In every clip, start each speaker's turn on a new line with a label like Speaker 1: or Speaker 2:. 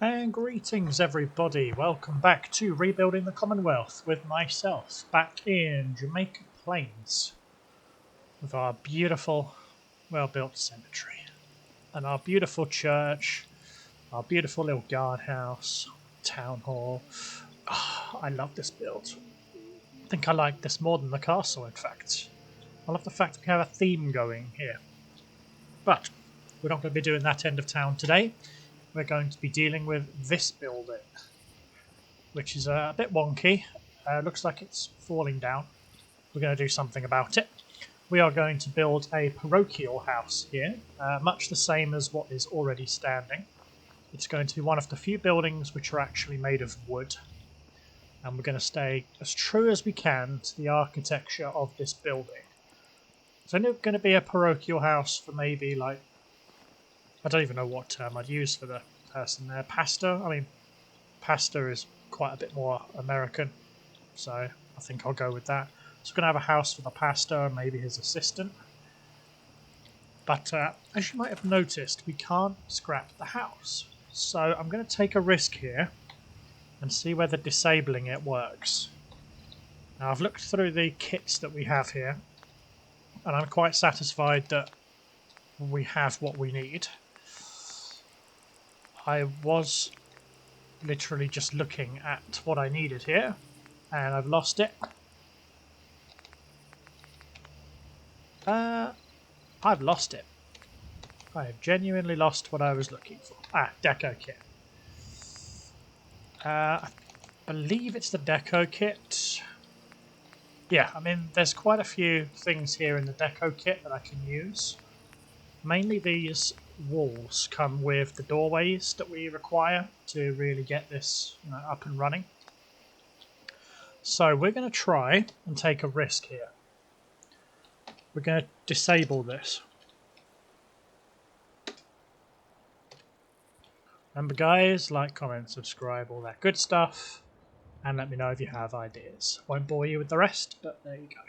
Speaker 1: And greetings everybody, welcome back to Rebuilding the Commonwealth with myself, back in Jamaica Plains with our beautiful, well-built cemetery and our beautiful church, our beautiful little guardhouse, town hall. Oh, I love this build. I think I like this more than the castle, in fact. I love the fact that we have a theme going here. But we're not going to be doing that end of town today. We're going to be dealing with this building, which is a bit wonky. Looks like it's falling down. We're going to do something about it. We are going to build a parochial house here, much the same as what is already standing. It's going to be one of the few buildings which are actually made of wood, and we're going to stay as true as we can to the architecture of this building. It's only going to be a parochial house for maybe, like, I don't even know what term I'd use for the person there. Pastor? I mean, pastor is quite a bit more American, so I think I'll go with that. So we're going to have a house for the pastor and maybe his assistant. But as you might have noticed, we can't scrap the house. So I'm going to take a risk here and see whether disabling it works. Now I've looked through the kits that we have here, and I'm quite satisfied that we have what we need. I was literally just looking at what I needed here, and I've lost it. I've lost it. I have genuinely lost what I was looking for. Deco kit. I believe it's the deco kit. Yeah, I mean, there's quite a few things here in the deco kit that I can use. Mainly these walls come with the doorways that we require to really get this, up and running. So we're going to try and take a risk here. We're going to disable this. Remember guys, like, comment, subscribe, all that good stuff, and let me know if you have ideas. Won't bore you with the rest, but there you go.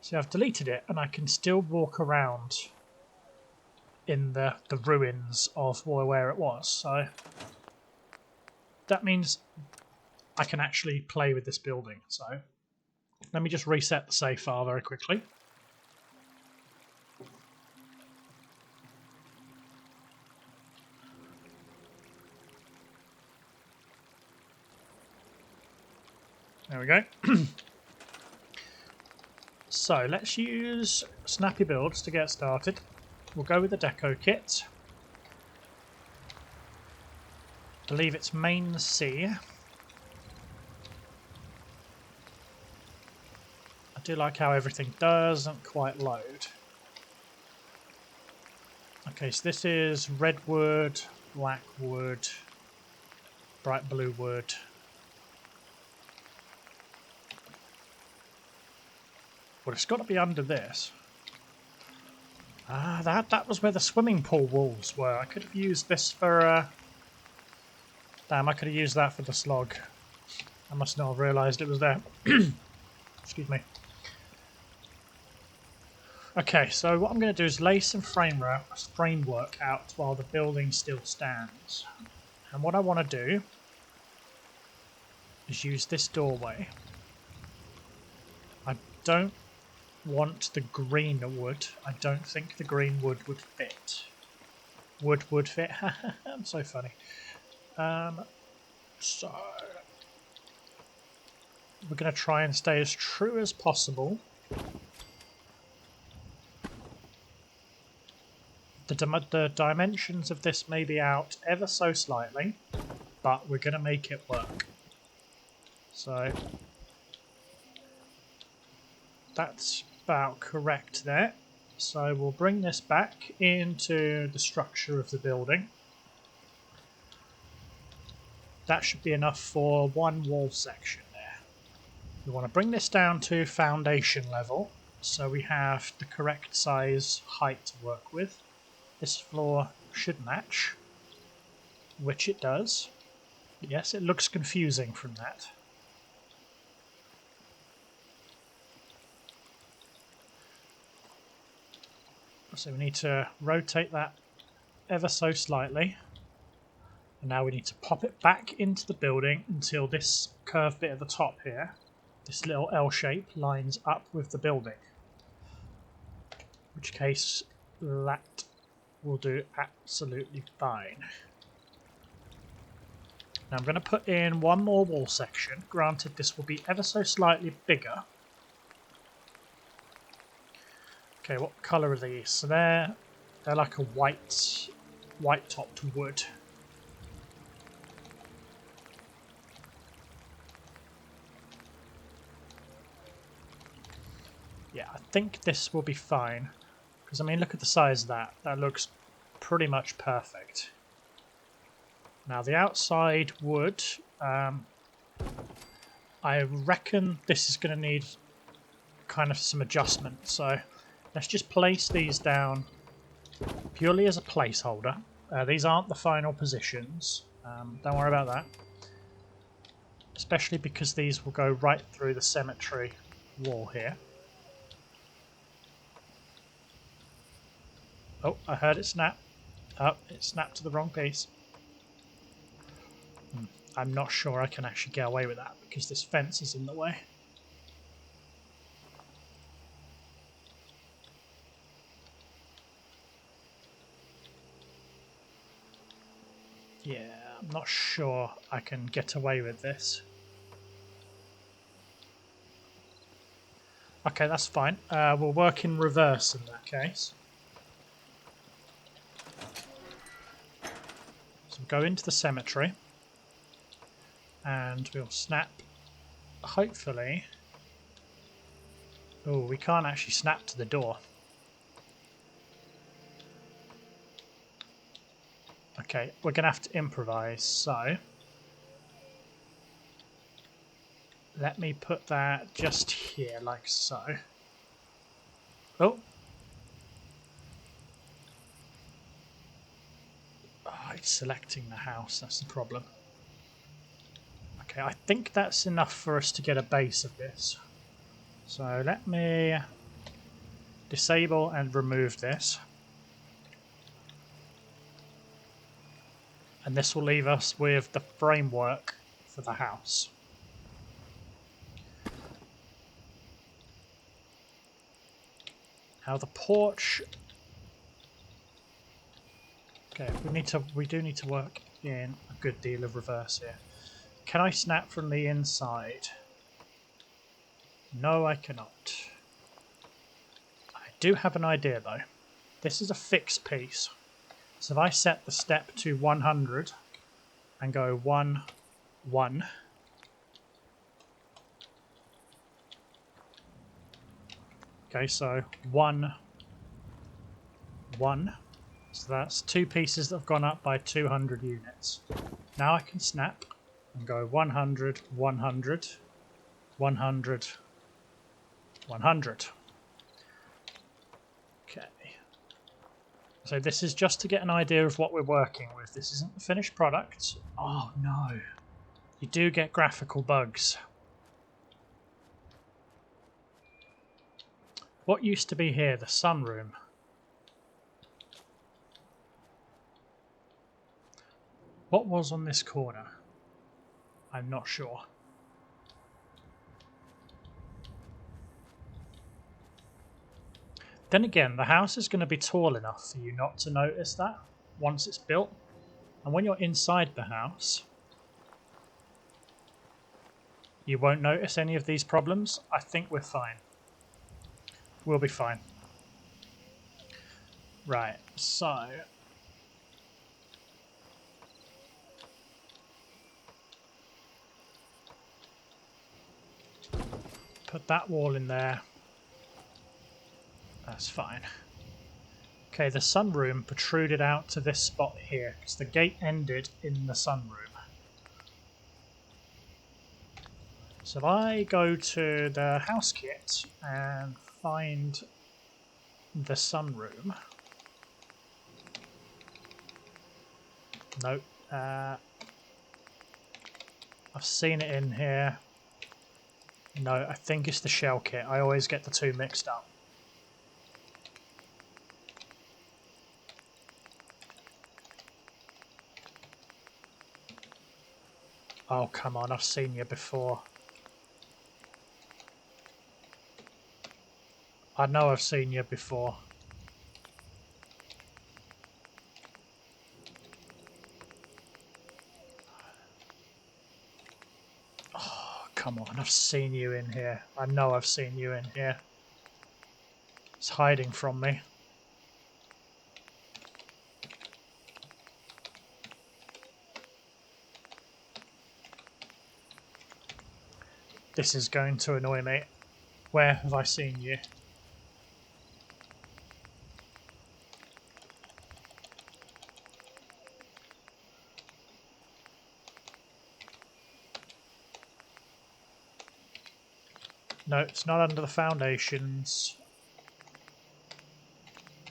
Speaker 1: So I've deleted it, and I can still walk around in the ruins of where it was, so that means I can actually play with this building. So let me just reset the save file very quickly. There we go. So let's use snappy builds to get started. We'll go with the deco kit. I believe it's main C. I do like how everything doesn't quite load. Okay, so this is red wood, black wood, bright blue wood. Well, it's got to be under this. That was where the swimming pool walls were. I could have used this for... Damn, I could have used that for the slog. I must not have realised it was there. Excuse me. Okay, so what I'm going to do is lay some framework out while the building still stands. And what I want to do is use this doorway. I don't want the green wood. I don't think the green wood would fit. Wood would fit. I'm so funny. So we're going to try and stay as true as possible. The dimensions of this may be out ever so slightly, but we're going to make it work. So that's about correct there. So we'll bring this back into the structure of the building. That should be enough for one wall section there. We want to bring this down to foundation level so we have the correct size height to work with. This floor should match, which it does. Yes, it looks confusing from that. So we need to rotate that ever so slightly And now we need to pop it back into the building until this curved bit at the top here, this little L shape, lines up with the building. In which case that will do absolutely fine. Now I'm going to put in one more wall section. Granted, this will be ever so slightly bigger. Okay, what colour are these? So they're like a white topped wood. Yeah, I think this will be fine. Because, I mean, look at the size of that. That looks pretty much perfect. Now, the outside wood, I reckon this is going to need kind of some adjustment. So, let's just place these down purely as a placeholder. These aren't the final positions. Don't worry about that. Especially because these will go right through the cemetery wall here. Oh, I heard it snap. Oh, it snapped to the wrong piece. I'm not sure I can actually get away with that because this fence is in the way. Yeah, I'm not sure I can get away with this. Okay, that's fine. We'll work in reverse in that case. So we'll go into the cemetery and we'll snap, hopefully. Oh, we can't actually snap to the door. Okay, we're going to have to improvise, so let me put that just here, like so. Oh! Oh, it's selecting the house, that's the problem. Okay, I think that's enough for us to get a base of this. So let me disable and remove this. And this will leave us with the framework for the house. Now the porch. Okay, we do need to work in a good deal of reverse here. Can I snap from the inside? No, I cannot. I do have an idea though. This is a fixed piece. So if I set the step to 100 and go 1, 1. Okay, so 1, 1. So that's two pieces that have gone up by 200 units. Now I can snap and go 100, 100, 100, 100. Okay. So this is just to get an idea of what we're working with. This isn't the finished product. Oh no. You do get graphical bugs. What used to be here? The sunroom. What was on this corner? I'm not sure. Then again, the house is going to be tall enough for you not to notice that once it's built. And when you're inside the house, you won't notice any of these problems. I think we're fine. We'll be fine. Right, so put that wall in there. That's fine. Okay, the sunroom protruded out to this spot here because the gate ended in the sunroom. So if I go to the house kit and find the sunroom. Nope. I've seen it in here. No, I think it's the shell kit. I always get the two mixed up. Oh, come on, I've seen you before. I know I've seen you before. Oh, come on, I've seen you in here. I know I've seen you in here. It's hiding from me. This is going to annoy me. Where have I seen you? No, it's not under the foundations.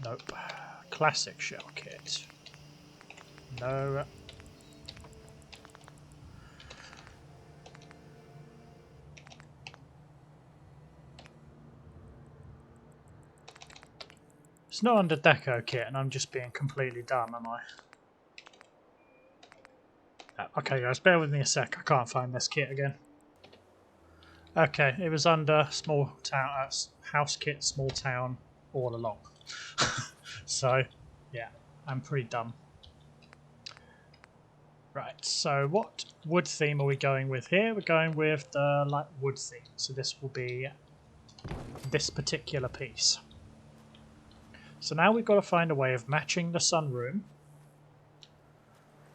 Speaker 1: Nope. Classic shell kit. No. It's not under deco kit, and I'm just being completely dumb, am I? Okay, guys, bear with me a sec. I can't find this kit again. Okay, it was under small town, house kit, small town, all along. So, yeah, I'm pretty dumb. Right, so what wood theme are we going with here? We're going with the light wood theme. So this will be this particular piece. So now we've got to find a way of matching the sunroom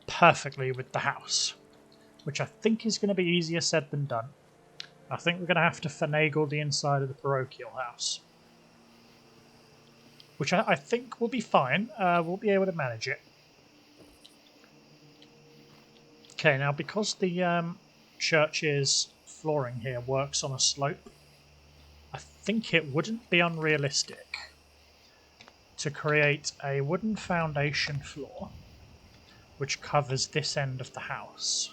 Speaker 1: perfectly with the house, which I think is going to be easier said than done. I think we're going to have to finagle the inside of the parochial house, which I think will be fine. We'll be able to manage it. Okay, now because the church's flooring here works on a slope, I think it wouldn't be unrealistic to create a wooden foundation floor which covers this end of the house.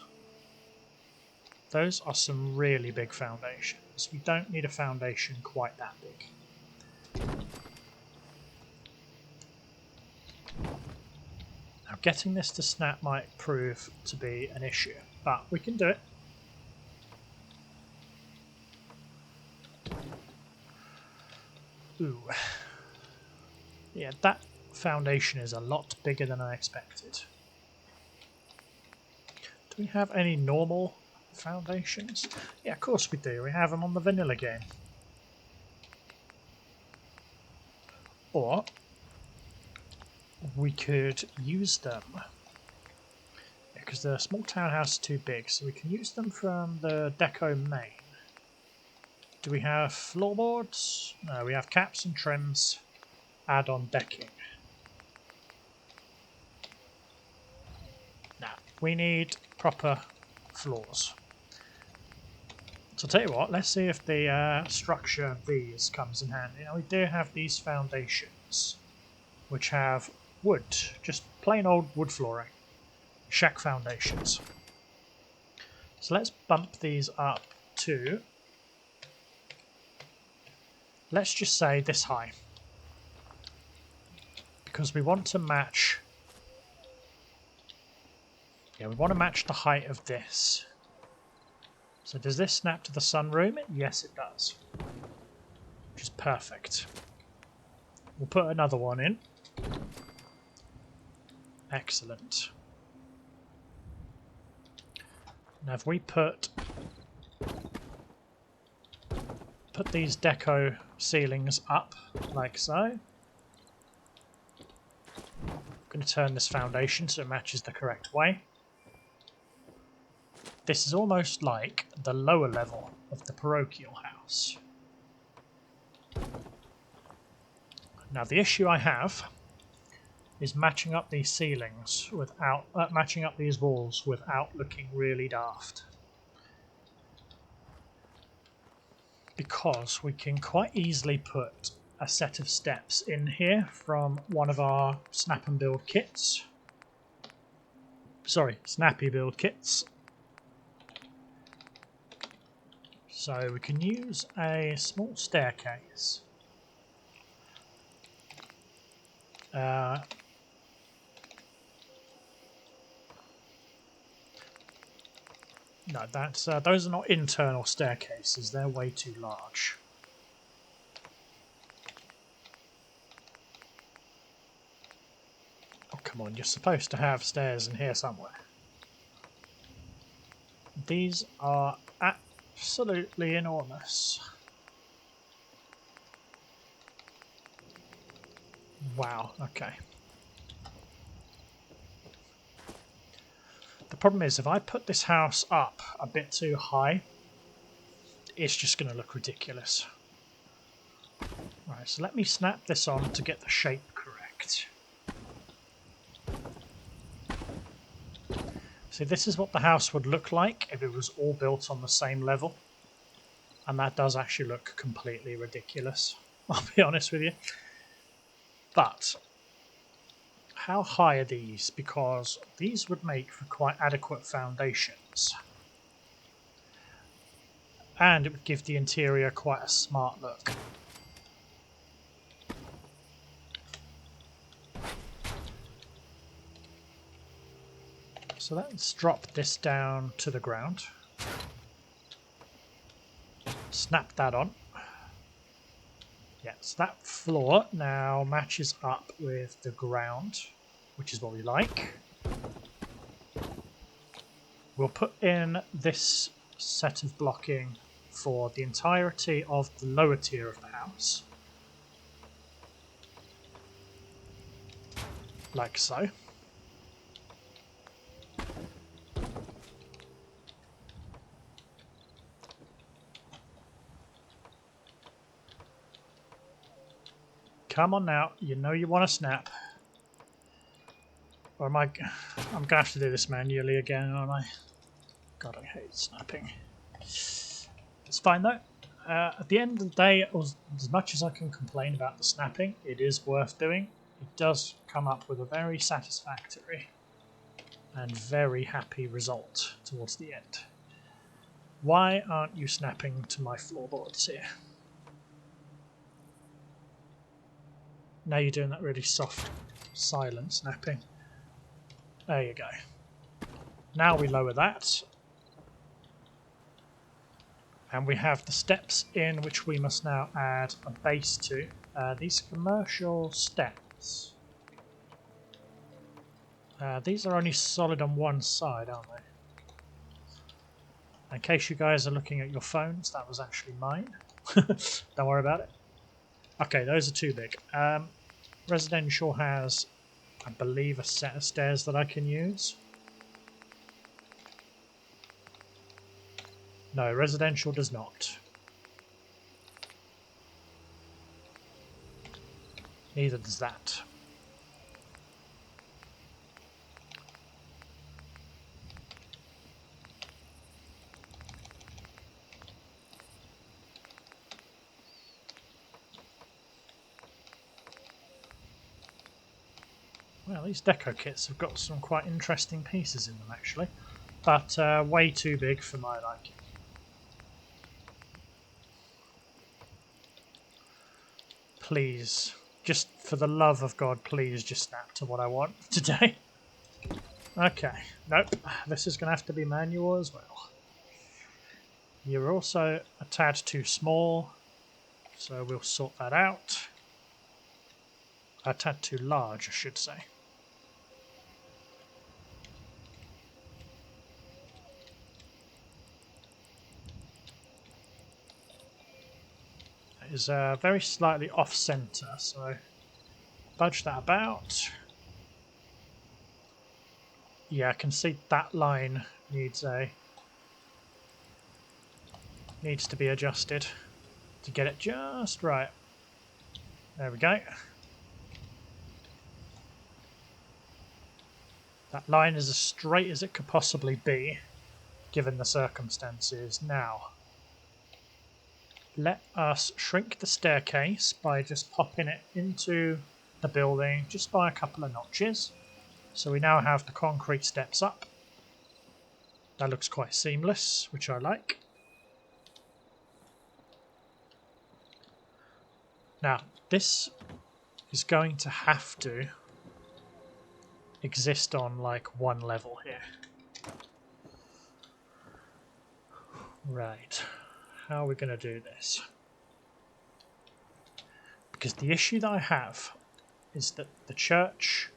Speaker 1: Those are some really big foundations. We don't need a foundation quite that big. Now getting this to snap might prove to be an issue, but we can do it. Ooh. Yeah, that foundation is a lot bigger than I expected. Do we have any normal foundations? Yeah, of course we do. We have them on the vanilla game. Or we could use them, because the small townhouse is too big, so we can use them from the deco main. Do we have floorboards? No, we have caps and trims, add-on decking. Now, we need proper floors. So I'll tell you what, let's see if the structure of these comes in handy. Now we do have these foundations, which have wood, just plain old wood flooring, shack foundations. So let's bump these up to, let's just say this high, because we want to match, we want to match the height of this. So does this snap to the sunroom? Yes, it does, which is perfect. We'll put another one in. Excellent. Now if we put these deco ceilings up like so, I'm going to turn this foundation so it matches the correct way. This is almost like the lower level of the parochial house. Now the issue I have is matching up these ceilings without matching up these walls without looking really daft. Because we can quite easily put a set of steps in here from one of our snap and build kits. Sorry, snappy build kits. So we can use a small staircase. No, that's those are not internal staircases. They're way too large. Oh, come on, you're supposed to have stairs in here somewhere. These are absolutely enormous. Wow, okay. The problem is, if I put this house up a bit too high, it's just going to look ridiculous. Right, so let me snap this on to get the shape correct. See, this is what the house would look like if it was all built on the same level. And that does actually look completely ridiculous, I'll be honest with you. But how high are these? Because these would make for quite adequate foundations. And it would give the interior quite a smart look. So let's drop this down to the ground. Snap that on. Yes, that floor now matches up with the ground, which is what we like. We'll put in this set of blocking for the entirety of the lower tier of the house. Like so. Come on now, you know you want to snap. Or am I... I'm going to have to do this manually again, aren't I? God, I hate snapping. It's fine though. At the end of the day, as much as I can complain about the snapping, it is worth doing. It does come up with a very satisfactory and very happy result towards the end. Why aren't you snapping to my floorboards here? Now you're doing that really soft, silent snapping. There you go. Now we lower that. And we have the steps in which we must now add a base to. These commercial steps. These are only solid on one side, aren't they? In case you guys are looking at your phones, that was actually mine. Don't worry about it. Okay, those are too big. Residential has, I believe, a set of stairs that I can use. No, residential does not. Neither does that. Well, these deco kits have got some quite interesting pieces in them, actually. But way too big for my liking. Please, just for the love of God, please just snap to what I want today. Okay, nope, this is going to have to be manual as well. You're also a tad too small, so we'll sort that out. A tad too large, I should say. It is very slightly off-centre, so budge that about. Yeah, I can see that line needs to be adjusted to get it just right. There we go. That line is as straight as it could possibly be, given the circumstances. Now, let us shrink the staircase by just popping it into the building just by a couple of notches. So we now have the concrete steps up. That looks quite seamless, which I like. Now, this is going to have to exist on like one level here. Right, how are we going to do this? Because the issue that I have is that the church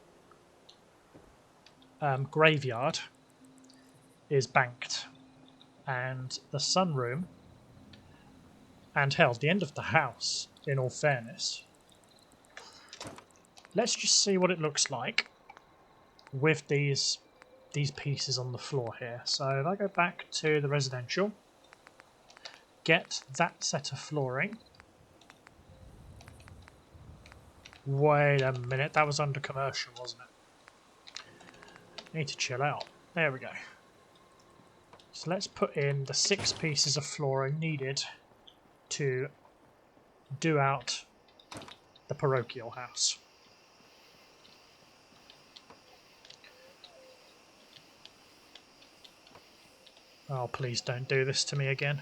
Speaker 1: graveyard is banked, and the sunroom, and hell, the end of the house, in all fairness. Let's just see what it looks like with these pieces on the floor here. So if I go back to the residential, get that set of flooring. Wait a minute, that was under commercial, wasn't it? Need to chill out. There we go. So let's put in the 6 pieces of flooring needed to do out the parochial house. Oh, please don't do this to me again.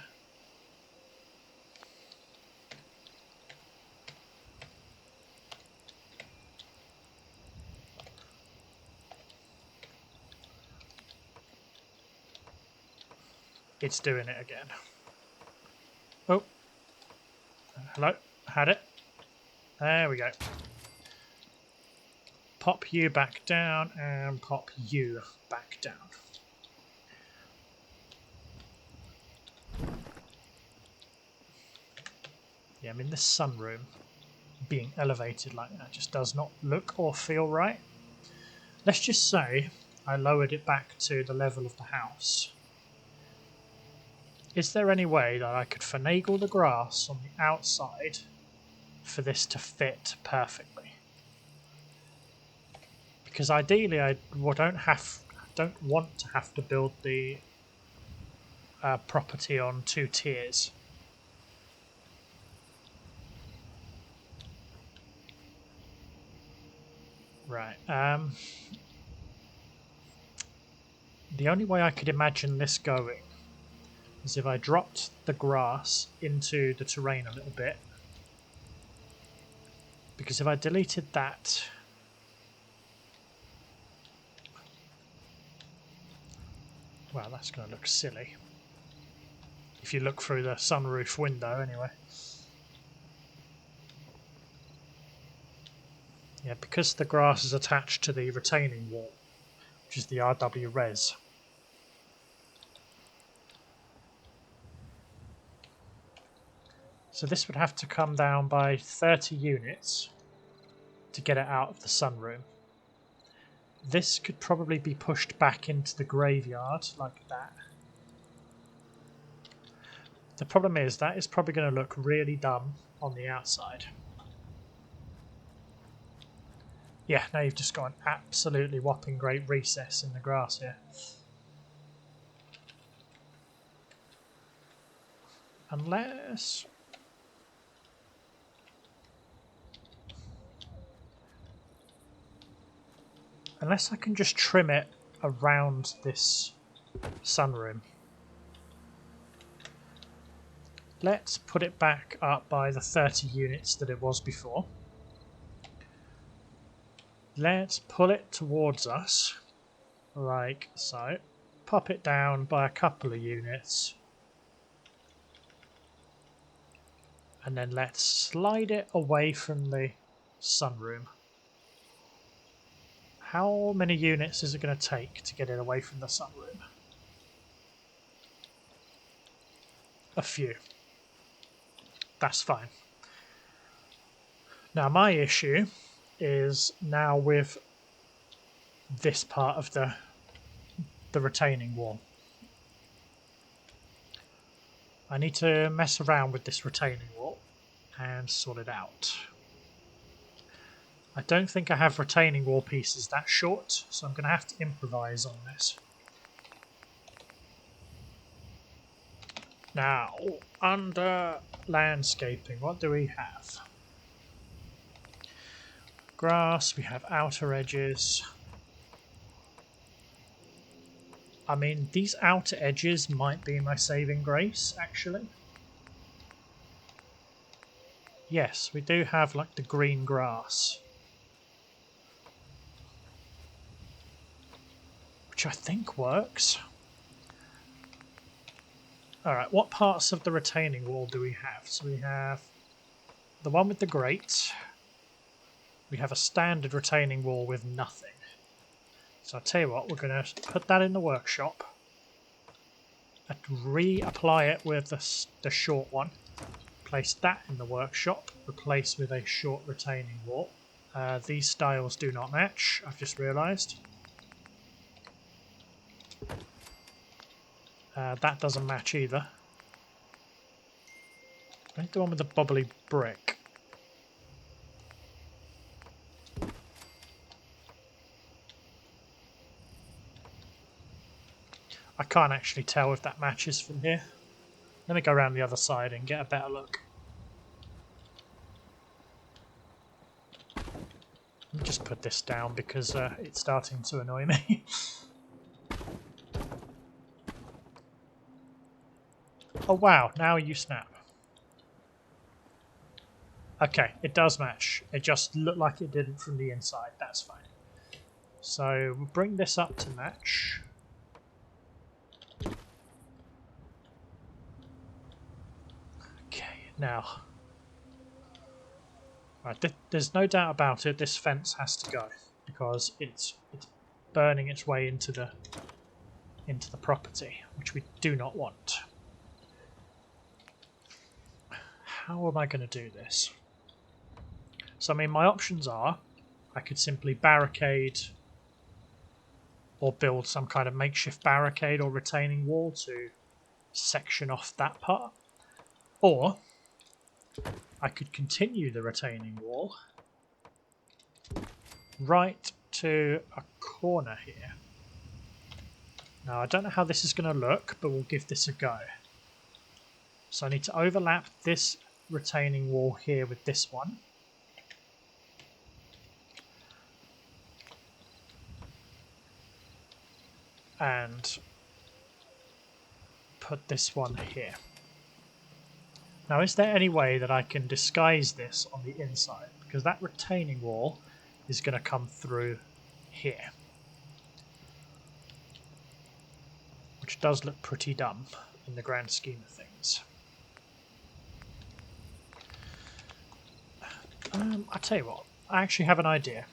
Speaker 1: It's doing it again. Oh. Hello. Had it. There we go. Pop you back down and pop you back down. Yeah, I mean, this sunroom being elevated like that just does not look or feel right. Let's just say I lowered it back to the level of the house. Is there any way that I could finagle the grass on the outside for this to fit perfectly? Because ideally I don't want to have to build the property on 2 tiers. Right. The only way I could imagine this going is if I dropped the grass into the terrain a little bit. Because if I deleted that... Well, that's going to look silly. If you look through the sunroof window, anyway. Yeah, because the grass is attached to the retaining wall, which is the RW res. So this would have to come down by 30 units to get it out of the sunroom. This could probably be pushed back into the graveyard like that. The problem is that is probably going to look really dumb on the outside. Yeah, now you've just got an absolutely whopping great recess in the grass here. Unless... Unless I can just trim it around this sunroom. Let's put it back up by the 30 units that it was before. Let's pull it towards us, like so. Pop it down by a couple of units. And then let's slide it away from the sunroom. How many units is it going to take to get it away from the sunroom? A few. That's fine. Now my issue is now with this part of the retaining wall. I need to mess around with this retaining wall and sort it out. I don't think I have retaining wall pieces that short, so I'm going to have to improvise on this. Now, under landscaping, what do we have? Grass, we have outer edges. I mean, these outer edges might be my saving grace, actually. Yes, we do have like the green grass. Which I think works. Alright, what parts of the retaining wall do we have? So we have the one with the grate. We have a standard retaining wall with nothing. So I'll tell you what, we're going to put that in the workshop and reapply it with the short one. Place that in the workshop, replace with a short retaining wall. These styles do not match, I've just realised. That doesn't match either. I think the one with the bubbly brick. I can't actually tell if that matches from here. Let me go around the other side and get a better look. Let me just put this down because it's starting to annoy me. Oh wow, now you snap. Okay, it does match. It just looked like it didn't from the inside. That's fine. So we'll bring this up to match. Okay, now. Right, there's no doubt about it. This fence has to go because it's burning its way into the property, which we do not want. How am I going to do this? So, I mean, my options are I could simply barricade or build some kind of makeshift barricade or retaining wall to section off that part. Or I could continue the retaining wall right to a corner here. Now, I don't know how this is going to look, but we'll give this a go. So I need to overlap this retaining wall here with this one. And put this one here. Now, is there any way that I can disguise this on the inside? Because that retaining wall is going to come through here. Which does look pretty dumb in the grand scheme of things. I'll tell you what, I actually have an idea.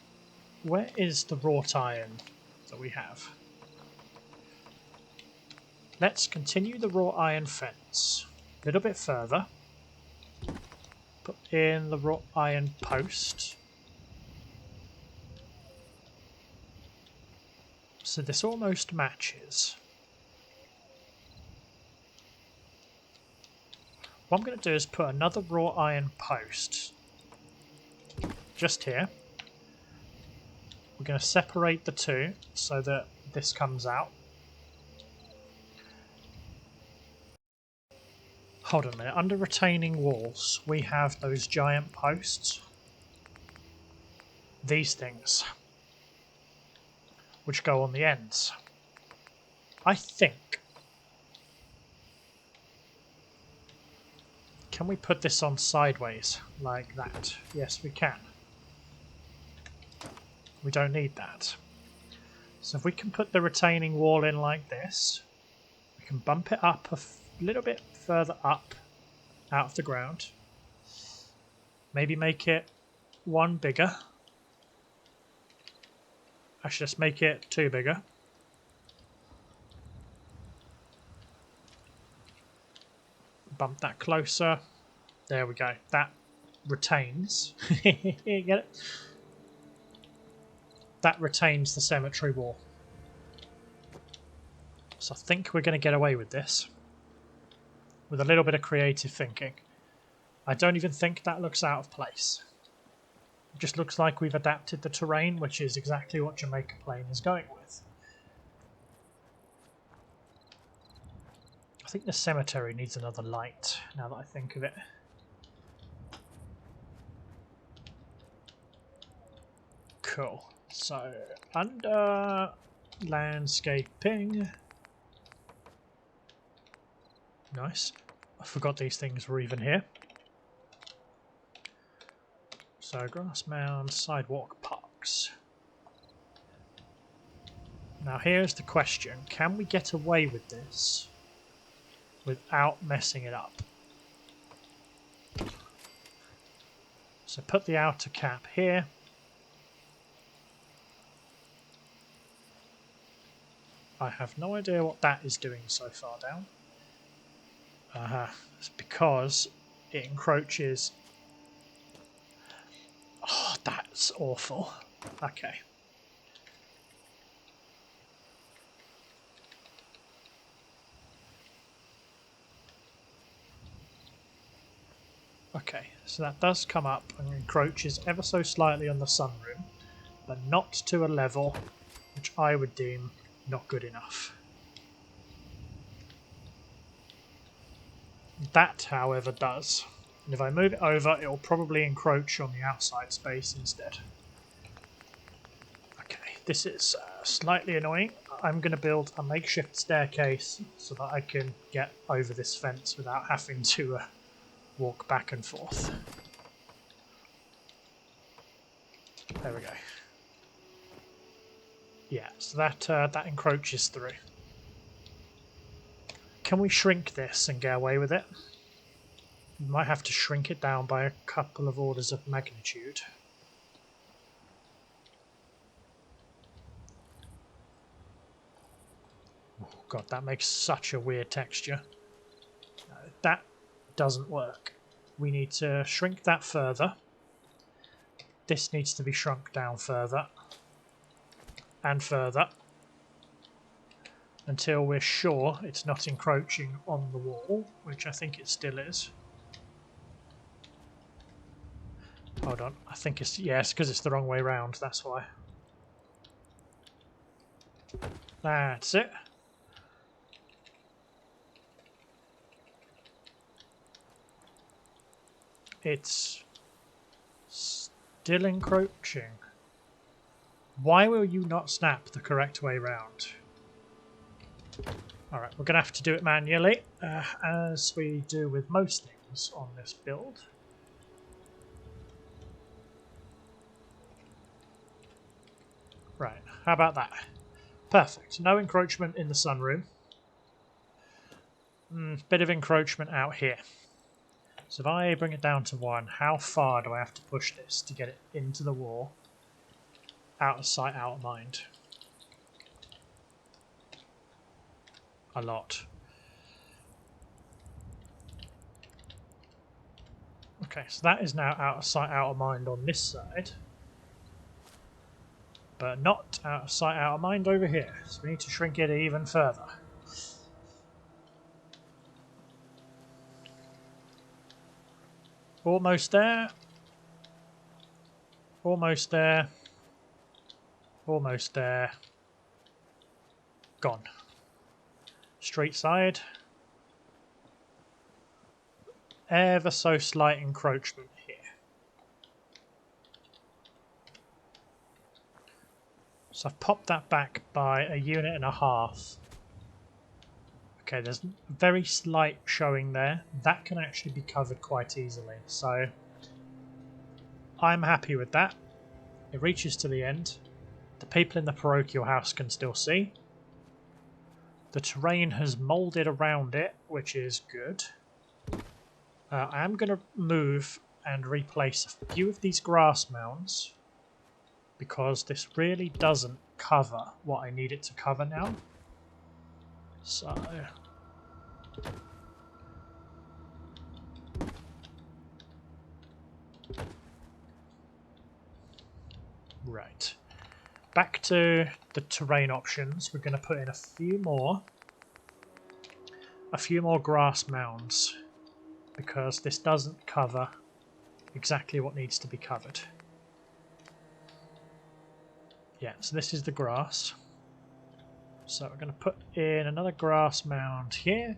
Speaker 1: Where is the wrought iron that we have? Let's continue the wrought iron fence a little bit further. Put in the wrought iron post. So this almost matches. What I'm going to do is put another wrought iron post just here. We're going to separate the two so that this comes out. Hold on a minute, under retaining walls we have those giant posts. These things. Which go on the ends. I think. Can we put this on sideways like that? Yes, we can. We don't need that. So if we can put the retaining wall in like this, we can bump it up a little bit further up out of the ground. Maybe make it one bigger. Actually, let's make it two bigger. Bump that closer. There we go. That retains. Get it? That retains the cemetery wall. So I think we're going to get away with this. With a little bit of creative thinking. I don't even think that looks out of place. It just looks like we've adapted the terrain, which is exactly what Jamaica Plain is going with. I think the cemetery needs another light, now that I think of it. Cool. So, under landscaping. Nice. I forgot these things were even here. So, grass mound, sidewalk, parks. Now here's the question. Can we get away with this without messing it up. So put the outer cap here. I have no idea what that is doing so far down. It's because it encroaches. Oh, that's awful. Okay. Okay, so that does come up and encroaches ever so slightly on the sunroom, but not to a level which I would deem not good enough. That, however, does. And if I move it over, it will probably encroach on the outside space instead. Okay, this is slightly annoying. I'm going to build a makeshift staircase so that I can get over this fence without having to walk back and forth. There we go. Yeah, so that encroaches through. Can we shrink this and get away with it? We might have to shrink it down by a couple of orders of magnitude. Oh god, that makes such a weird texture. No, that doesn't work. We need to shrink that further. This needs to be shrunk down further. And further. Until we're sure it's not encroaching on the wall, which I think it still is. Hold on, I think it's, yes, because it's the wrong way round, that's why. That's it. It's still encroaching. Why will you not snap the correct way round? Alright, we're going to have to do it manually, as we do with most things on this build. Right, how about that? Perfect. No encroachment in the sunroom. Bit of encroachment out here. So if I bring it down to 1, how far do I have to push this to get it into the wall? Out of sight, out of mind. A lot. Okay, so that is now out of sight, out of mind on this side. But not out of sight, out of mind over here. So we need to shrink it even further. Almost there. Almost there. Almost there. Gone. Street side. Ever so slight encroachment here. So I've popped that back by a unit and a half. Okay, there's very slight showing there. That can actually be covered quite easily. So I'm happy with that. It reaches to the end. The people in the parochial house can still see. The terrain has moulded around it, which is good. I am going to move and replace a few of these grass mounds because this really doesn't cover what I need it to cover now. So right, back to the terrain options. We're going to put in a few more grass mounds because this doesn't cover exactly what needs to be covered. Yeah, so this is the grass. So we're going to put in another grass mound here.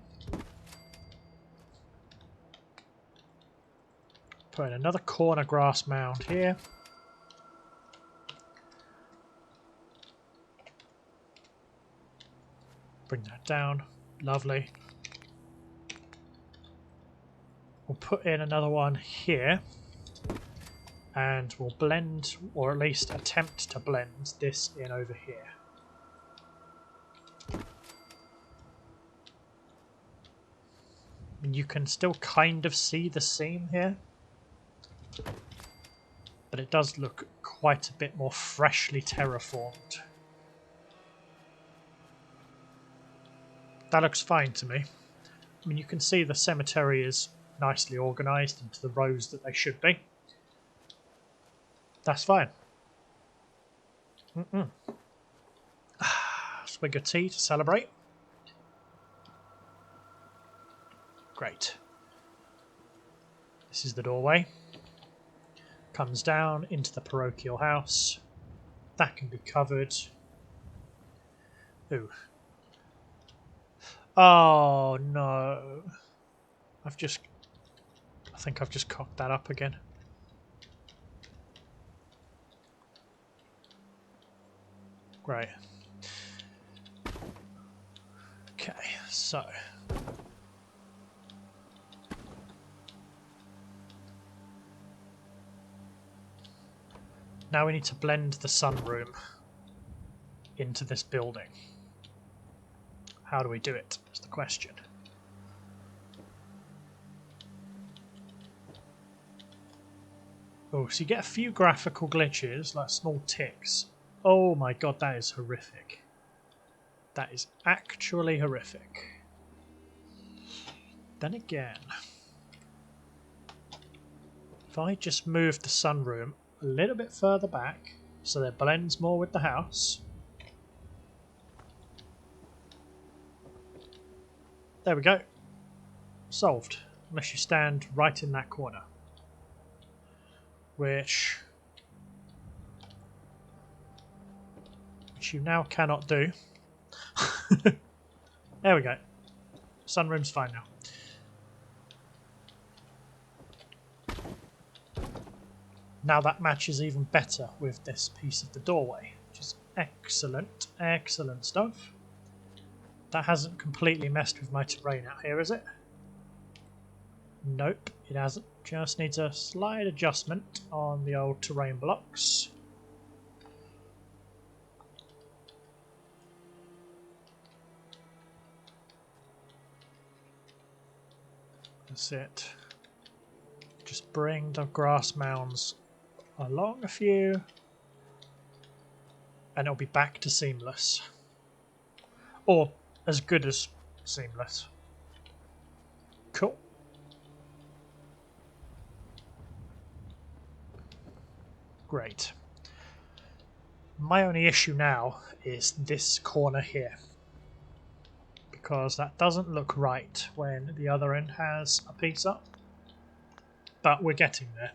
Speaker 1: Put in another corner grass mound here. Bring that down. Lovely. We'll put in another one here. And we'll blend, or at least attempt to blend, this in over here. And you can still kind of see the seam here, but it does look quite a bit more freshly terraformed. That looks fine to me. I mean, you can see the cemetery is nicely organised into the rows that they should be. That's fine. Swig of tea to celebrate. Great. This is the doorway. Comes down into the parochial house. That can be covered. Ooh. Oh no. I think I've just cocked that up again. Great. Okay, so now we need to blend the sunroom into this building. How do we do it? Is the question. Oh, so you get a few graphical glitches, like small ticks. Oh my god, that is horrific. That is actually horrific. Then again, if I just move the sunroom a little bit further back so that it blends more with the house. There we go. Solved. Unless you stand right in that corner. Which you now cannot do. There we go. Sunroom's fine now. Now that matches even better with this piece of the doorway, which is excellent, excellent stuff. That hasn't completely messed with my terrain out here, is it? Nope, it hasn't. Just needs a slight adjustment on the old terrain blocks. That's it. Just bring the grass mounds along a few, and it'll be back to seamless. Or as good as seamless. Cool. Great. My only issue now is this corner here, because that doesn't look right when the other end has a piece up, but we're getting there.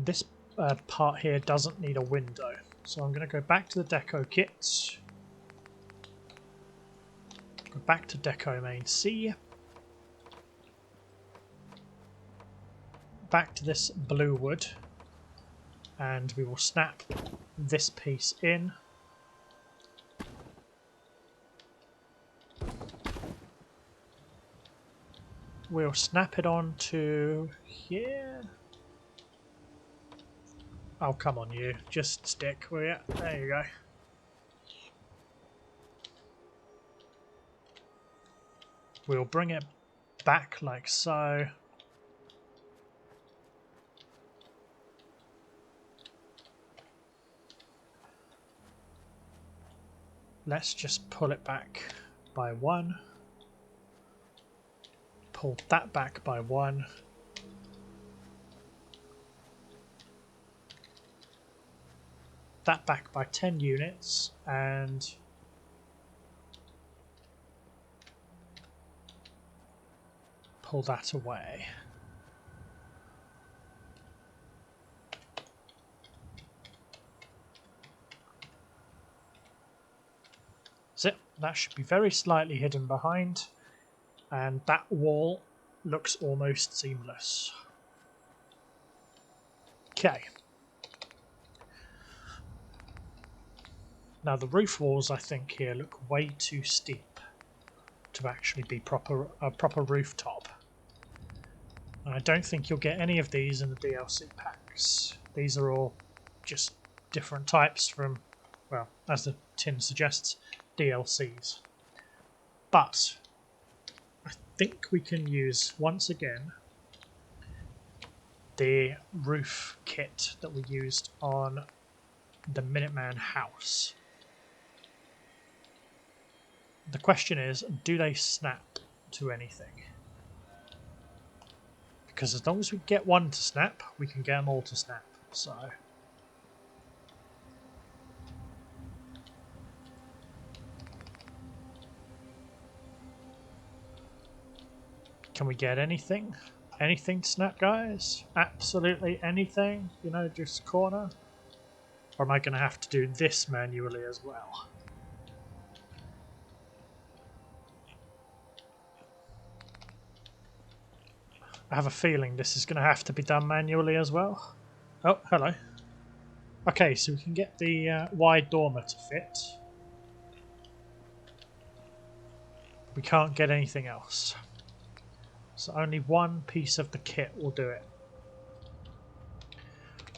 Speaker 1: This part here doesn't need a window, so I'm going to go back to the deco kits, go back to deco main C, back to this blue wood, and we will snap this piece in. We'll snap it on to here. Oh, come on, you. Just stick, will you? There you go. We'll bring it back like so. Let's just pull it back by one. Pull that back by one. That back by 10 units, and pull that away. That's it. That should be very slightly hidden behind, and that wall looks almost seamless. Okay. Now the roof walls, I think, here look way too steep to actually be a proper rooftop. And I don't think you'll get any of these in the DLC packs. These are all just different types from, well, as the tin suggests, DLCs. But I think we can use, once again, the roof kit that we used on the Minuteman house. The question is, do they snap to anything? Because as long as we get one to snap, we can get them all to snap. So can we get anything? Anything to snap, guys? Absolutely anything? You know, just corner? Or am I going to have to do this manually as well? I have a feeling this is going to have to be done manually as well. Oh, hello. Okay, so we can get the wide dormer to fit. We can't get anything else. So only one piece of the kit will do it.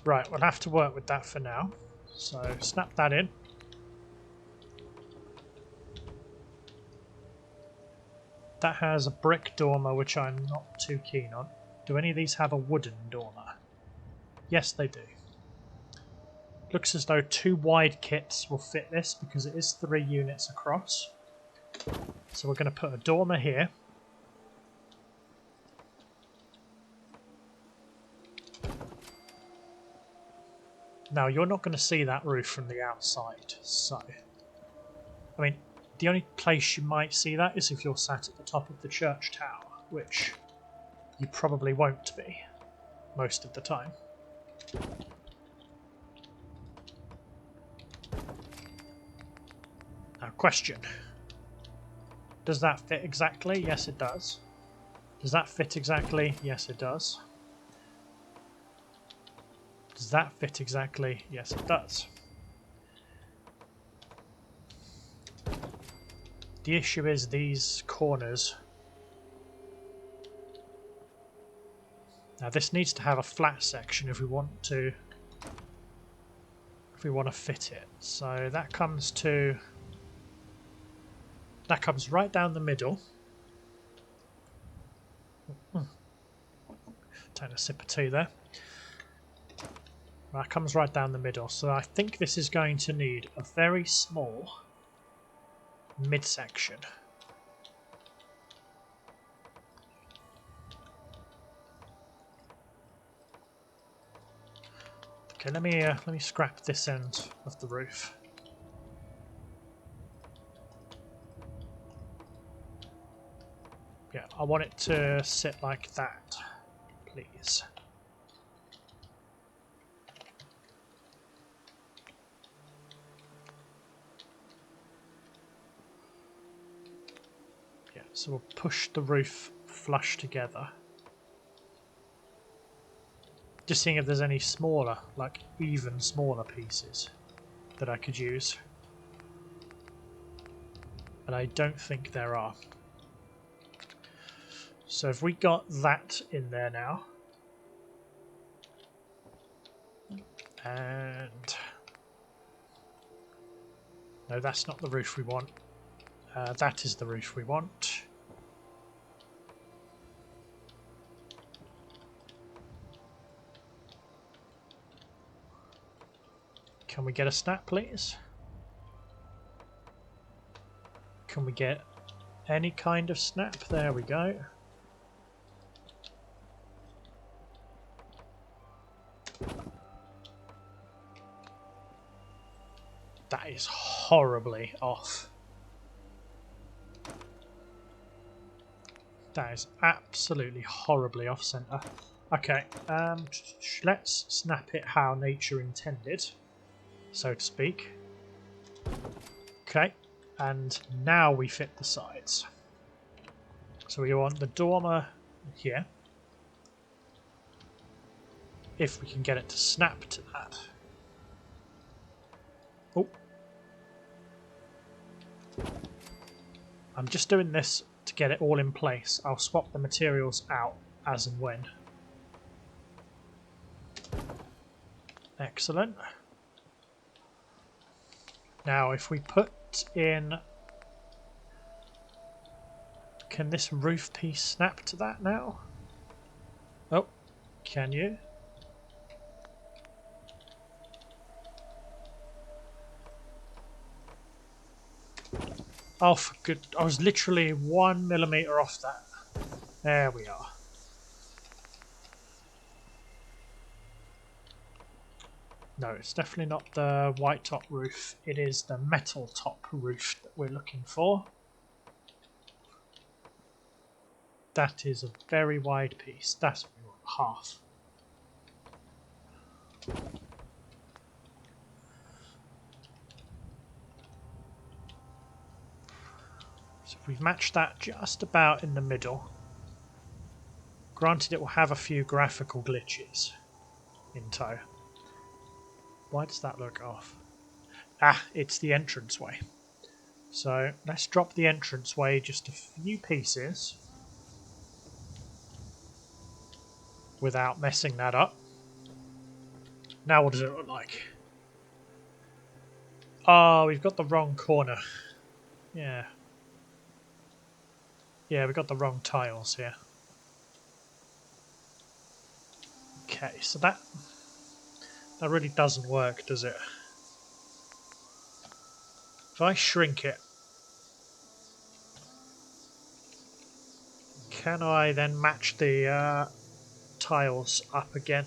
Speaker 1: Right, we'll have to work with that for now. So snap that in. That has a brick dormer, which I'm not too keen on. Do any of these have a wooden dormer? Yes, they do. Looks as though 2 wide kits will fit this because it is 3 units across. So we're going to put a dormer here. Now, you're not going to see that roof from the outside, so... I mean, the only place you might see that is if you're sat at the top of the church tower, which you probably won't be most of the time. Now, question. Does that fit exactly? Yes, it does. Does that fit exactly? Yes, it does. Does that fit exactly? Yes, it does. The issue is these corners. Now this needs to have a flat section if we want to fit it. So that comes right down the middle. Take a sip of tea there. That comes right down the middle. So I think this is going to need a very small midsection. Okay, let me scrap this end of the roof. Yeah, I want it to sit like that, please. Yeah, so we'll push the roof flush together. Just seeing if there's any smaller, like even smaller pieces that I could use. But I don't think there are. So if we got that in there now, and no, that's not the roof we want. That is the roof we want. Can we get a snap, please? Can we get any kind of snap? There we go. That is horribly off. That is absolutely horribly off center. Okay, let's snap it how nature intended, so to speak. Okay, and now we fit the sides. So we want the dormer here. If we can get it to snap to that. Oh. I'm just doing this to get it all in place. I'll swap the materials out as and when. Excellent. Now if we put put in... Can this roof piece snap to that now? Oh, can you? Oh, for good... I was literally 1 millimeter off that. There we are. No, it's definitely not the white top roof. It is the metal top roof that we're looking for. That is a very wide piece. That's what we want, half. So if we've matched that just about in the middle, granted it will have a few graphical glitches in tow. Why does that look off? Ah, it's the entranceway. So let's drop the entranceway just a few pieces without messing that up. Now what does it look like? Oh, we've got the wrong corner. Yeah. Yeah, we've got the wrong tiles here. Okay, so that really doesn't work, does it? If I shrink it, can I then match the tiles up again?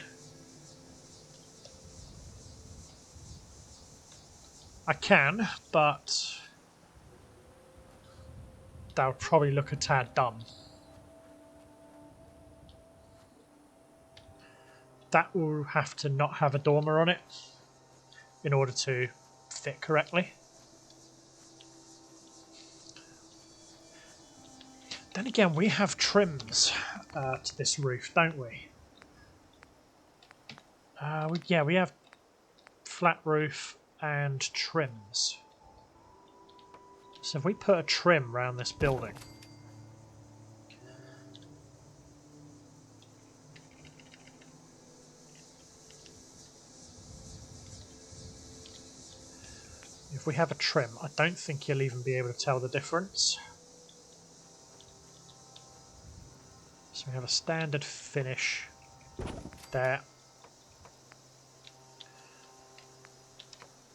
Speaker 1: I can, but that would probably look a tad dumb. That will have to not have a dormer on it in order to fit correctly. Then again, we have trims to this roof, don't we? Yeah, we have flat roof and trims. So if we put a trim around this building, if we have a trim, I don't think you'll even be able to tell the difference. So we have a standard finish there.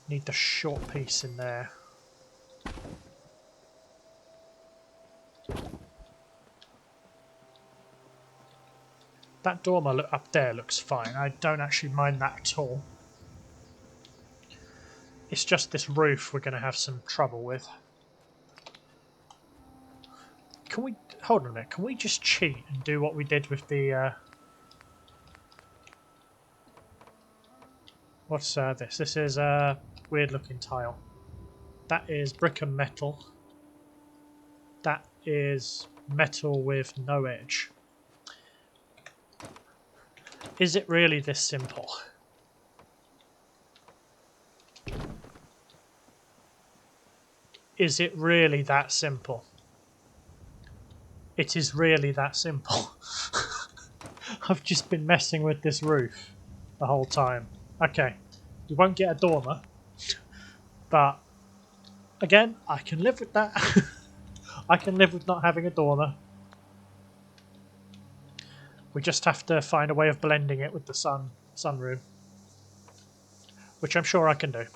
Speaker 1: Need the short piece in there. That dormer up there looks fine. I don't actually mind that at all. It's just this roof we're going to have some trouble with. Can we... Hold on a minute. Can we just cheat and do what we did with the... What's this? This is a weird looking tile. That is brick and metal. That is metal with no edge. Is it really this simple? Is it really that simple? It is really that simple. I've just been messing with this roof the whole time. Okay, we won't get a dormer, but again, I can live with that. I can live with not having a dormer. We just have to find a way of blending it with the sunroom, which I'm sure I can do.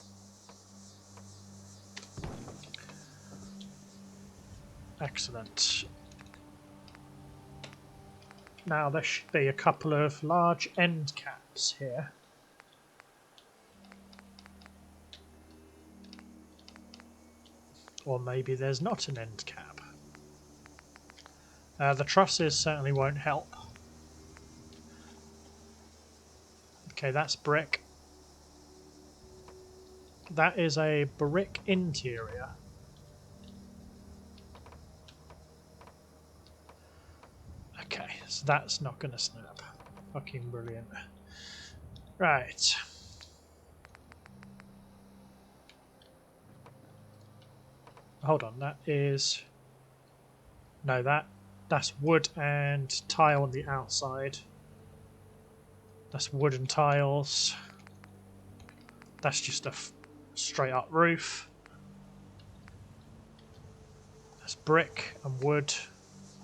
Speaker 1: Excellent. Now there should be a couple of large end caps here. Or maybe there's not an end cap. The trusses certainly won't help. Okay, that's brick. That is a brick interior. Okay, so that's not going to snap. Fucking brilliant. Right. Hold on, that is... No, that's wood and tile on the outside. That's wooden tiles. That's just a straight up roof. That's brick and wood,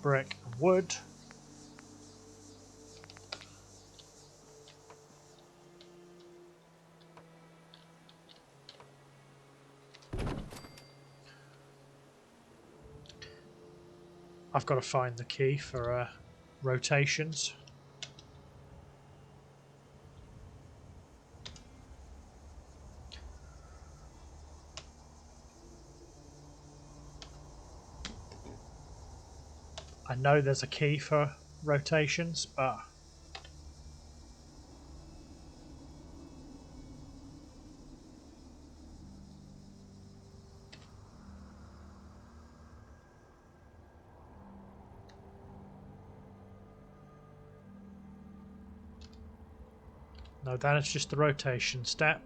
Speaker 1: brick and wood. I've got to find the key for rotations. I know there's a key for rotations, but no, that is just the rotation step.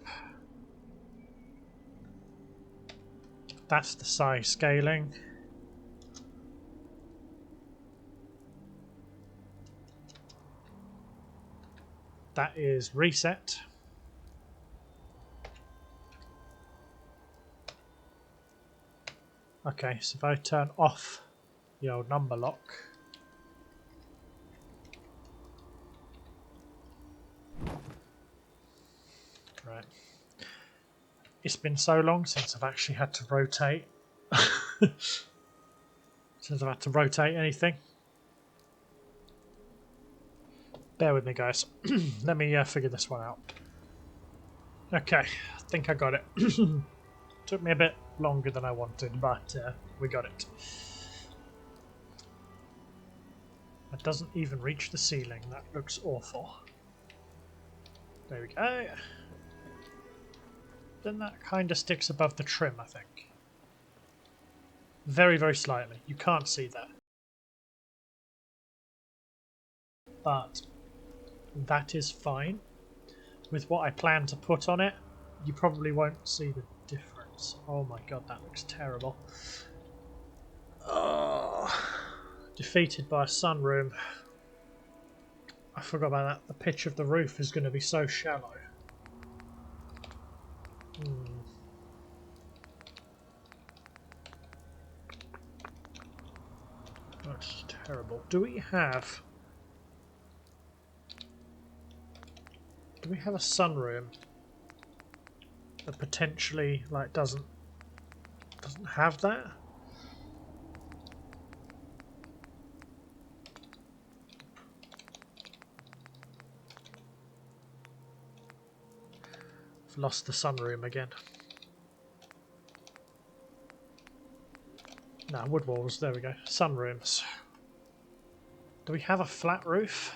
Speaker 1: That's the size scaling. That is reset. Okay, so if I turn off the old number lock. Right. It's been so long since I've actually had to rotate. Since I've had to rotate anything. Bear with me, guys. Let me figure this one out. Okay, I think I got it. Took me a bit longer than I wanted, but we got it. That doesn't even reach the ceiling. That looks awful. There we go. Then that kind of sticks above the trim, I think. Very, very slightly. You can't see that. But that is fine. With what I plan to put on it, you probably won't see the difference. Oh my god, that looks terrible. Oh, defeated by a sunroom. I forgot about that. The pitch of the roof is going to be so shallow. That's terrible. Do we have a sunroom that potentially like doesn't have that? I've lost the sunroom again. No, wood walls, there we go. Sunrooms. Do we have a flat roof?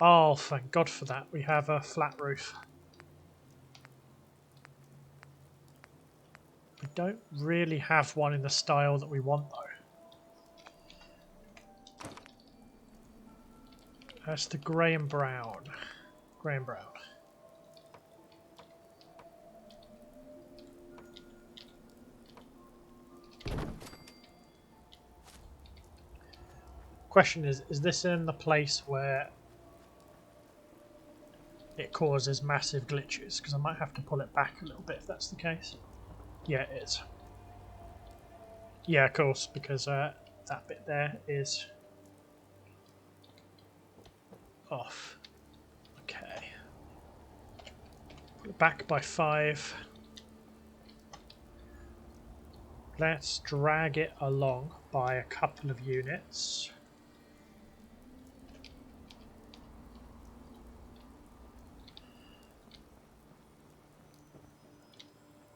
Speaker 1: Oh, thank God for that. We have a flat roof. We don't really have one in the style that we want, though. That's the grey and brown. Grey and brown. Question is this in the place where it causes massive glitches? Because I might have to pull it back a little bit if that's the case. Yeah, it is. Yeah, of course, because that bit there is off. Okay. Pull it back by 5. Let's drag it along by a couple of units.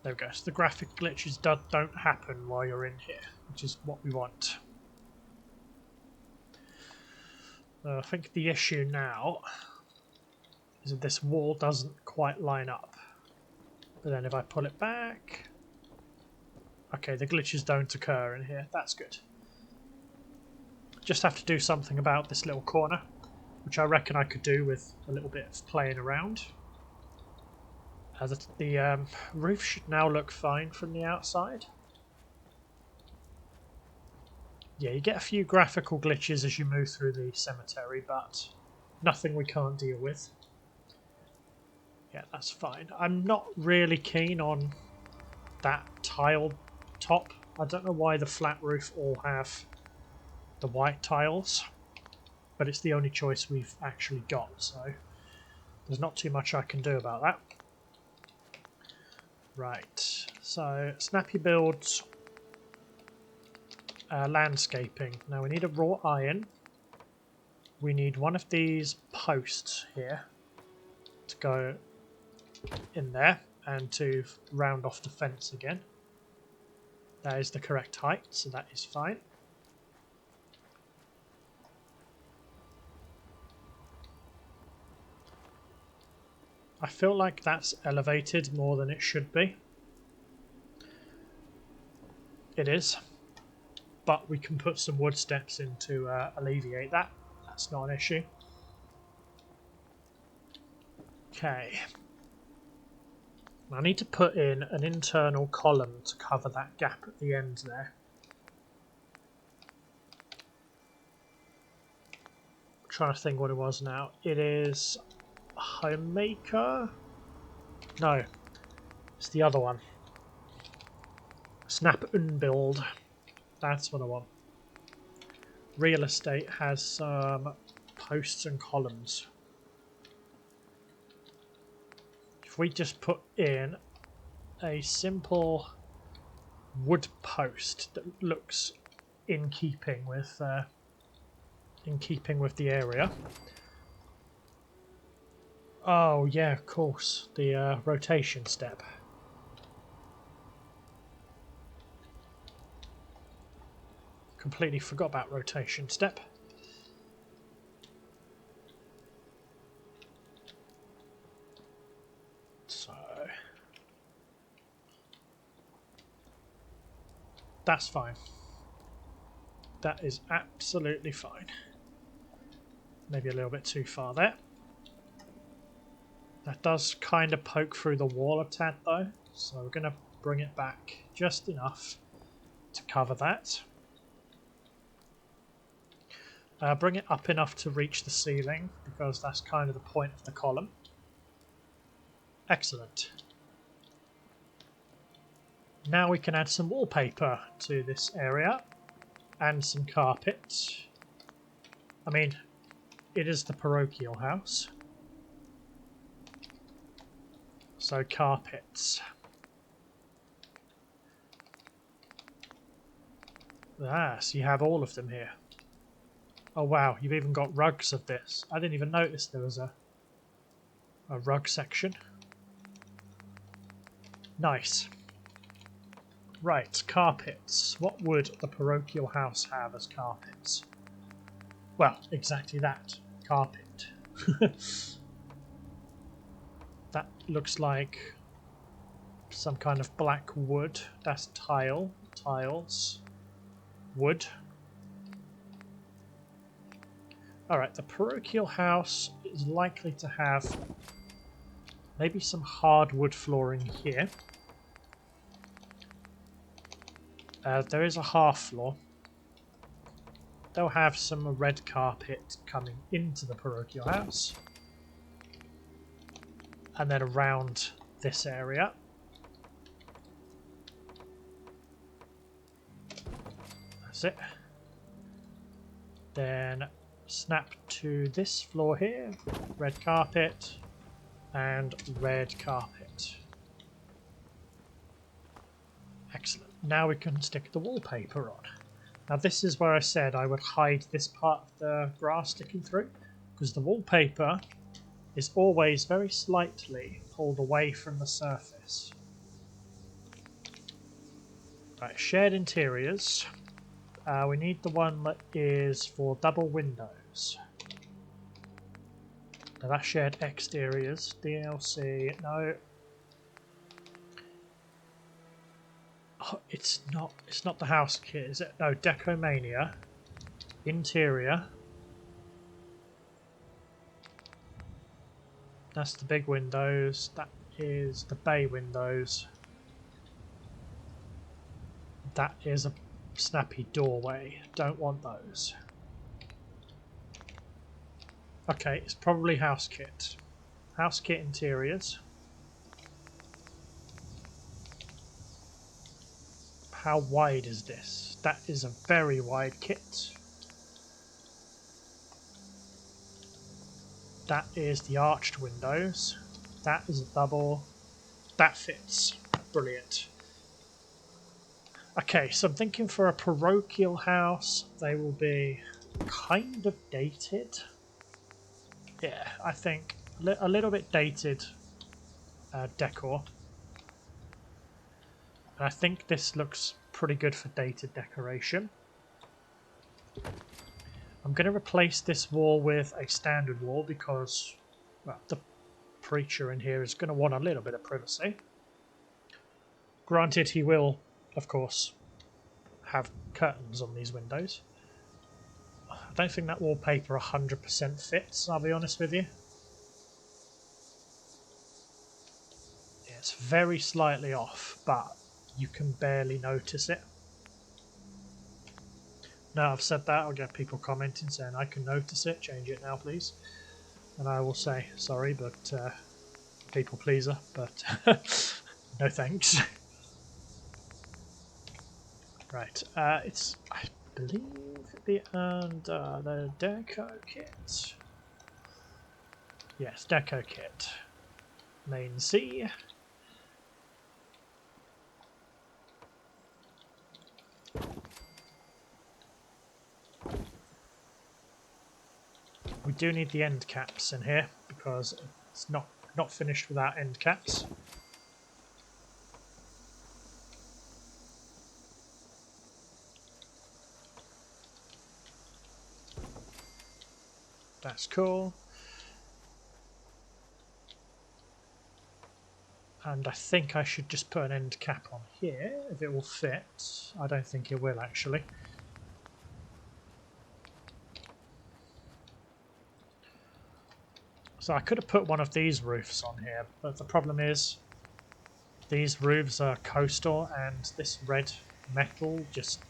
Speaker 1: There we go. So the graphic glitches don't happen while you're in here, which is what we want. I think the issue now is that this wall doesn't quite line up. But then if I pull it back... Okay, the glitches don't occur in here. That's good. Just have to do something about this little corner, which I reckon I could do with a little bit of playing around. The roof should now look fine from the outside. Yeah, you get a few graphical glitches as you move through the cemetery, but nothing we can't deal with. Yeah, that's fine. I'm not really keen on that tile top. I don't know why the flat roof all have the white tiles, but it's the only choice we've actually got, so there's not too much I can do about that. Right, so Snappy builds landscaping. Now we need a raw iron. We need one of these posts here to go in there and to round off the fence again. That is the correct height, so that is fine. I feel like that's elevated more than it should be. It is. But we can put some wood steps in to alleviate that. That's not an issue. Okay. I need to put in an internal column to cover that gap at the end there. I'm trying to think what it was now. It is Homemaker? No, it's the other one. Snap Unbuild. That's what I want. Real estate has some posts and columns. If we just put in a simple wood post that looks in keeping with the area. Oh yeah, of course, the rotation step. Completely forgot about rotation step. So that's fine. That is absolutely fine. Maybe a little bit too far there. That does kind of poke through the wall a tad though, so we're going to bring it back just enough to cover that. Bring it up enough to reach the ceiling, because that's kind of the point of the column. Excellent. Now we can add some wallpaper to this area and some carpet. I mean, it is the parochial house, so carpets. Ah, so you have all of them here. Oh wow, you've even got rugs of this. I didn't even notice there was a rug section. Nice. Right, carpets. What would the parochial house have as carpets? Well, exactly that. Carpet. That looks like some kind of black wood. That's tile. Tiles. Wood. Alright, the parochial house is likely to have maybe some hardwood flooring here. There is a half floor. They'll have some red carpet coming into the parochial house. And then around this area. That's it. Then snap to this floor here. Red carpet and red carpet. Excellent. Now we can stick the wallpaper on. Now this is where I said I would hide this part of the grass sticking through, because the wallpaper is always very slightly pulled away from the surface. Right, shared interiors. We need the one that is for double windows. Now that's shared exteriors. DLC, no. Oh, it's not the house kit, is it? No, Decomania. Interior. That's the big windows. That is the bay windows. That is a snappy doorway. Don't want those. Okay, it's probably house kit. House kit interiors. How wide is this? That is a very wide kit. That is the arched windows. That is a double. That fits. Brilliant. Okay, so I'm thinking for a parochial house, they will be kind of dated. Yeah, I think a little bit dated decor. And I think this looks pretty good for dated decoration. I'm going to replace this wall with a standard wall because, well, the preacher in here is going to want a little bit of privacy. Granted, he will, of course, have curtains on these windows. I don't think that wallpaper 100% fits, I'll be honest with you. Yeah, it's very slightly off, but you can barely notice it. Now I've said that, I'll get people commenting saying I can notice it, change it now please. And I will say, sorry, but people pleaser, but no thanks. Right, it's, I believe, the deco kit. Yes, deco kit. Main C. We do need the end caps in here because it's not finished without end caps. That's cool. And I think I should just put an end cap on here if it will fit. I don't think it will actually. So I could have put one of these roofs on here, but the problem is these roofs are coastal and this red metal just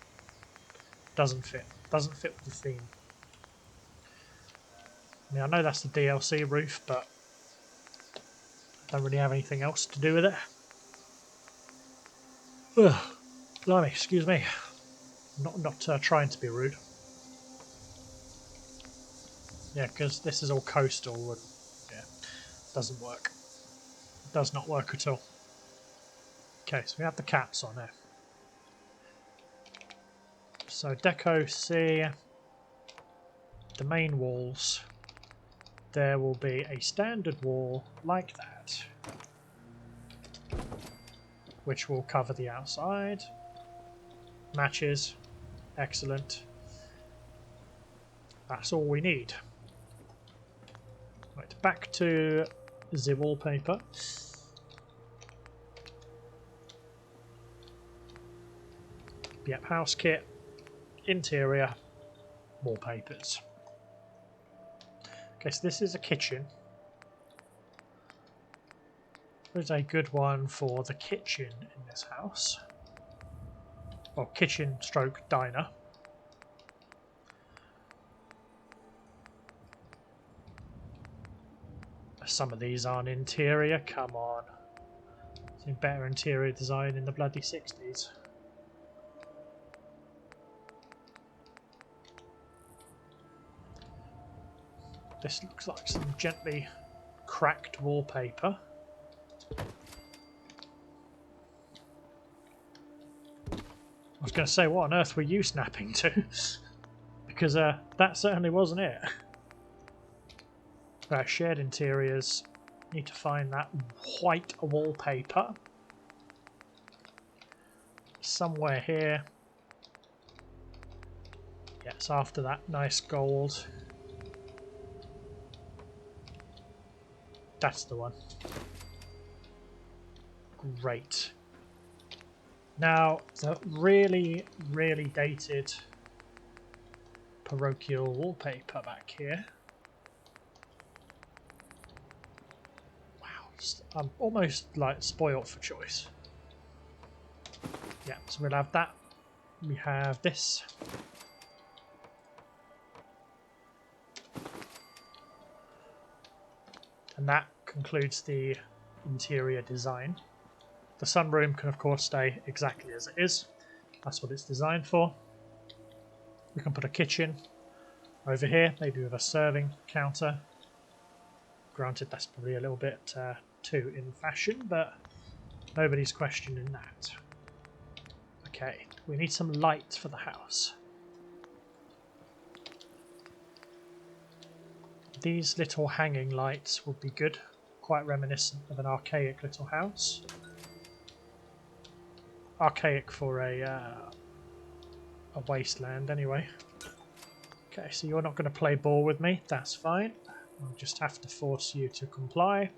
Speaker 1: doesn't fit. Doesn't fit with the theme. I mean, I know that's the DLC roof, but I don't really have anything else to do with it. Ugh, blimey, excuse me. Not trying to be rude. Yeah, because this is all coastal and yeah, doesn't work. Does not work at all. Okay, so we have the caps on there. So Deco C, the main walls, there will be a standard wall like that, which will cover the outside. Matches, excellent. That's all we need. Right, back to the wallpaper. Yep, house kit, interior, wallpapers. Okay, so this is a kitchen. There's a good one for the kitchen in this house. Well, kitchen stroke diner. Some of these aren't interior, come on. Some better interior design in the bloody 60s. This looks like some gently cracked wallpaper. I was going to say, what on earth were you snapping to? Because that certainly wasn't it. Right, shared interiors. Need to find that white wallpaper. Somewhere here. Yes, after that nice gold. That's the one. Great. Now, the really, really dated parochial wallpaper back here. Wow, I'm almost like spoiled for choice. Yeah, so we'll have that. We have this. And that concludes the interior design. The sunroom can of course stay exactly as it is. That's what it's designed for. We can put a kitchen over here, maybe with a serving counter. Granted, that's probably a little bit too in fashion, but nobody's questioning that. Okay, we need some light for the house. These little hanging lights would be good, quite reminiscent of an archaic little house. Archaic for a wasteland anyway. Okay, so you're not going to play ball with me, that's fine. I'll just have to force you to comply.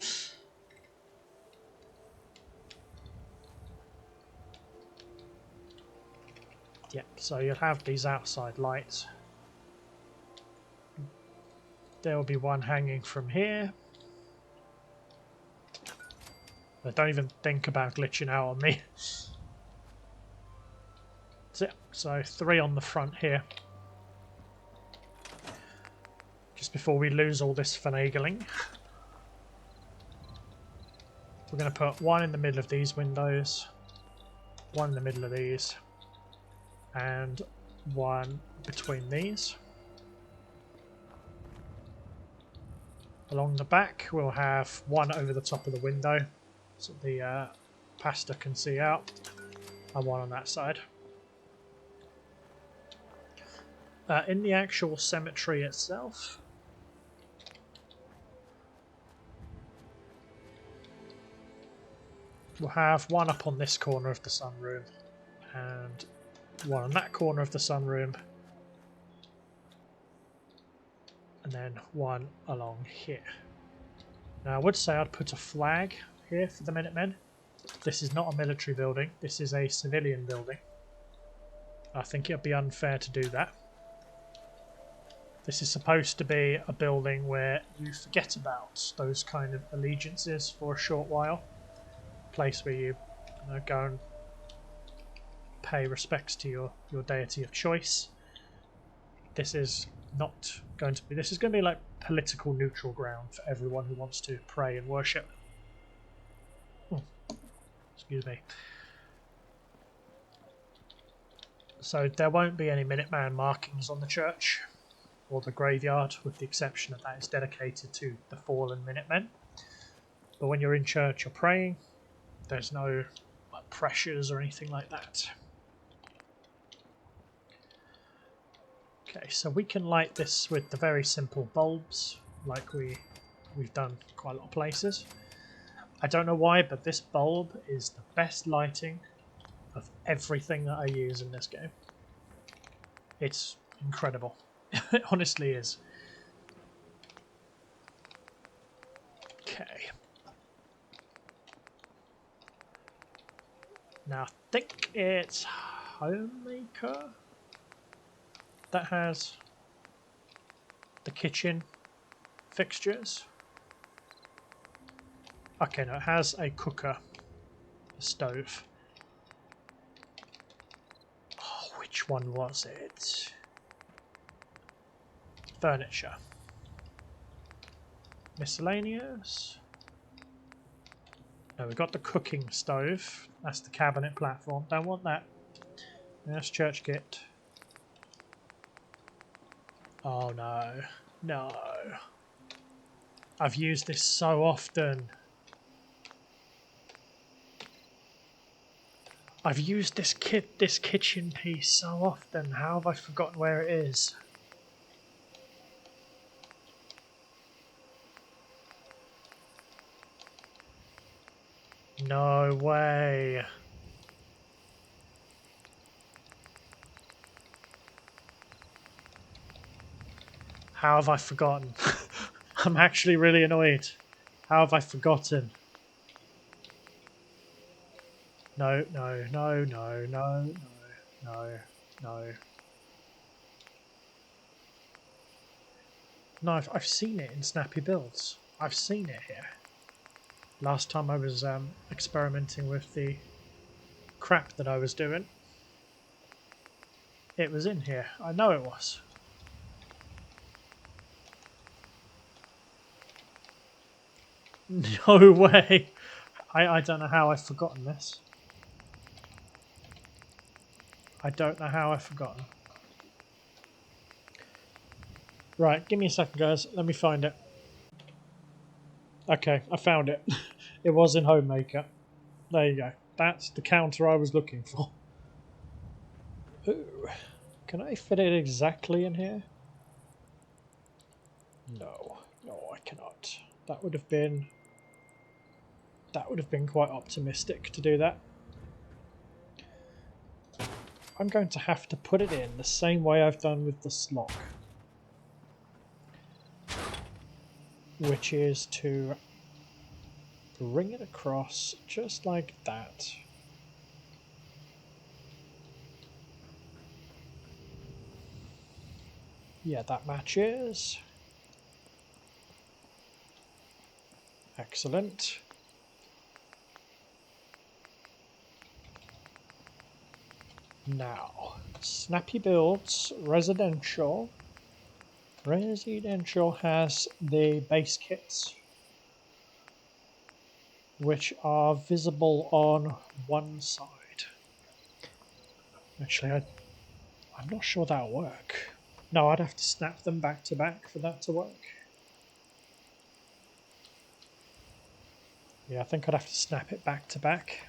Speaker 1: Yep, so you'll have these outside lights. There will be one hanging from here. But don't even think about glitching out on me. That's it. So 3 on the front here. Just before we lose all this finagling. We're going to put 1 in the middle of these windows. 1 in the middle of these. And 1 between these. Along the back we'll have 1 over the top of the window so the pastor can see out, and 1 on that side. In the actual cemetery itself, we'll have 1 up on this corner of the sunroom and 1 on that corner of the sunroom, and then 1 along here. Now I would say I'd put a flag here for the Minutemen. This is not a military building, this is a civilian building. I think it would be unfair to do that. This is supposed to be a building where you forget about those kind of allegiances for a short while. A place where you go and pay respects to your deity of choice. This is not going to be, this is going to be like political neutral ground for everyone who wants to pray and worship. Oh, excuse me. So there won't be any Minuteman markings on the church or the graveyard, with the exception that is dedicated to the fallen Minutemen. But when you're in church, you're praying. There's no pressures or anything like that. Okay, so we can light this with the very simple bulbs, like we've done quite a lot of places. I don't know why, but this bulb is the best lighting of everything that I use in this game. It's incredible. It honestly is. Okay. Now I think it's Homemaker that has the kitchen fixtures. Okay, no, it has a cooker, a stove. Oh, which one was it? Furniture. Miscellaneous. No, we've got the cooking stove. That's the cabinet platform. Don't want that. That's church kit. Oh no. No. I've used this so often. I've used this kitchen piece so often. How have I forgotten where it is? No way. How have I forgotten? I'm actually really annoyed. How have I forgotten? No, no, no, no, no, no, no, no. No, I've seen it in Snappy Builds. I've seen it here. Last time I was experimenting with the crap that I was doing. It was in here. I know it was. No way. I don't know how I've forgotten this. I don't know how I've forgotten. Right, give me a second, guys. Let me find it. Okay, I found it. It was in Homemaker. There you go. That's the counter I was looking for. Ooh. Can I fit it exactly in here? No. No, I cannot. That would have been quite optimistic to do that. I'm going to have to put it in the same way I've done with the slot, which is to bring it across just like that. Yeah, that matches. Excellent. Now, Snappy Builds Residential. Residential has the base kits, which are visible on one side. Actually, I'm not sure that'll work. No, I'd have to snap them back to back for that to work. Yeah, I think I'd have to snap it back to back.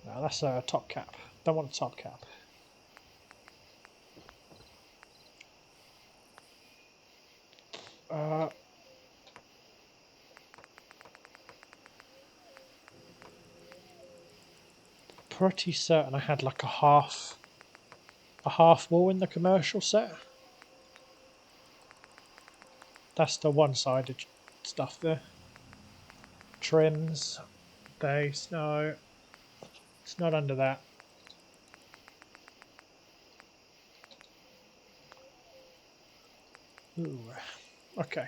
Speaker 1: No, that's a top cap. Don't want a top cap. Pretty certain I had like a half wall in the commercial set. That's the one-sided stuff there. Trims, base, no, it's not under that. Ooh, okay.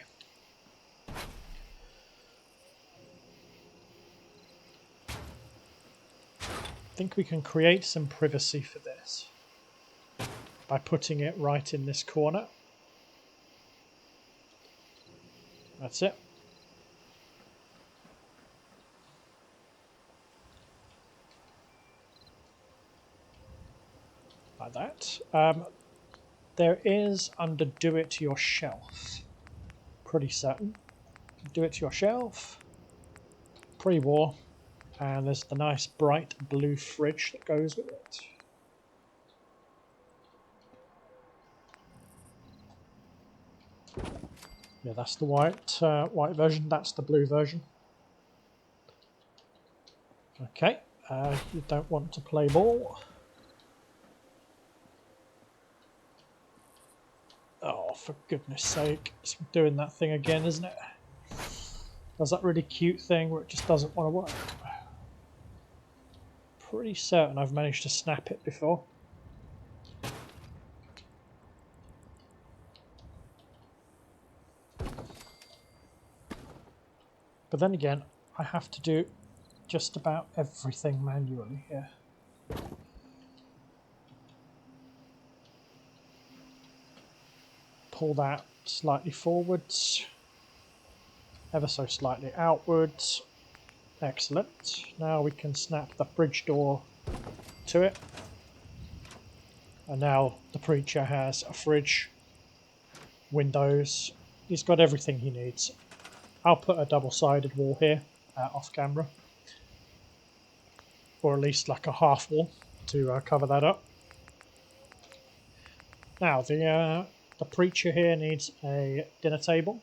Speaker 1: I think we can create some privacy for this by putting it right in this corner. That's it. Like that. There is under Do It Yourself. Pretty certain. Do It Yourself. Pre-war. And there's the nice bright blue fridge that goes with it. Yeah, that's the white version. That's the blue version. Okay, you don't want to play ball. Oh, for goodness sake. It's doing that thing again, isn't it? Does that really cute thing where it just doesn't want to work. Pretty certain I've managed to snap it before. But then again, I have to do just about everything manually here. Pull that slightly forwards, ever so slightly outwards. Excellent. Now we can snap the fridge door to it. And now the preacher has a fridge, windows. He's got everything he needs. I'll put a double-sided wall here off camera. Or at least like a half wall to cover that up. Now the preacher here needs a dinner table.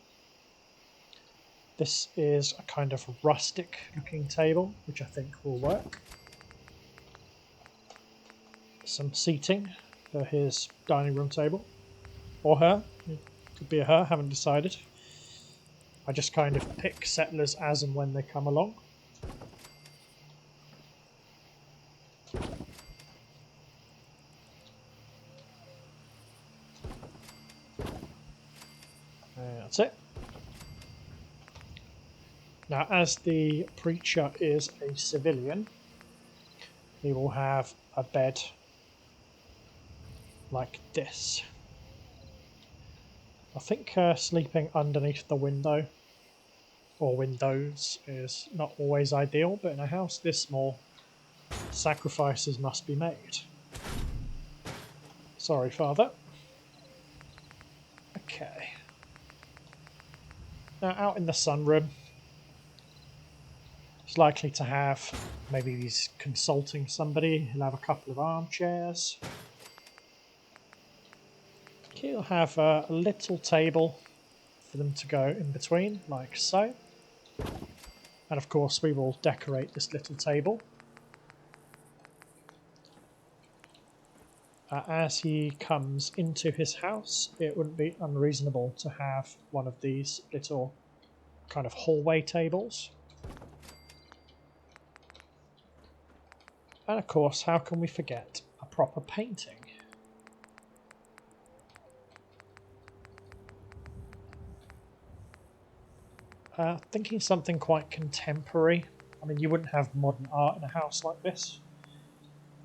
Speaker 1: This is a kind of rustic looking table, which I think will work. Some seating for his dining room table. Or her. It could be a her, haven't decided. I just kind of pick settlers as and when they come along. That's it. Now, as the preacher is a civilian, he will have a bed like this. I think sleeping underneath the window or windows is not always ideal, but in a house this small, sacrifices must be made. Sorry, Father. Okay. Now, out in the sunroom, he's likely to have, maybe he's consulting somebody, he'll have a couple of armchairs. He'll have a little table for them to go in between, like so. And of course we will decorate this little table. As he comes into his house, it wouldn't be unreasonable to have one of these little kind of hallway tables. And of course, how can we forget a proper painting? Thinking something quite contemporary. I mean, you wouldn't have modern art in a house like this.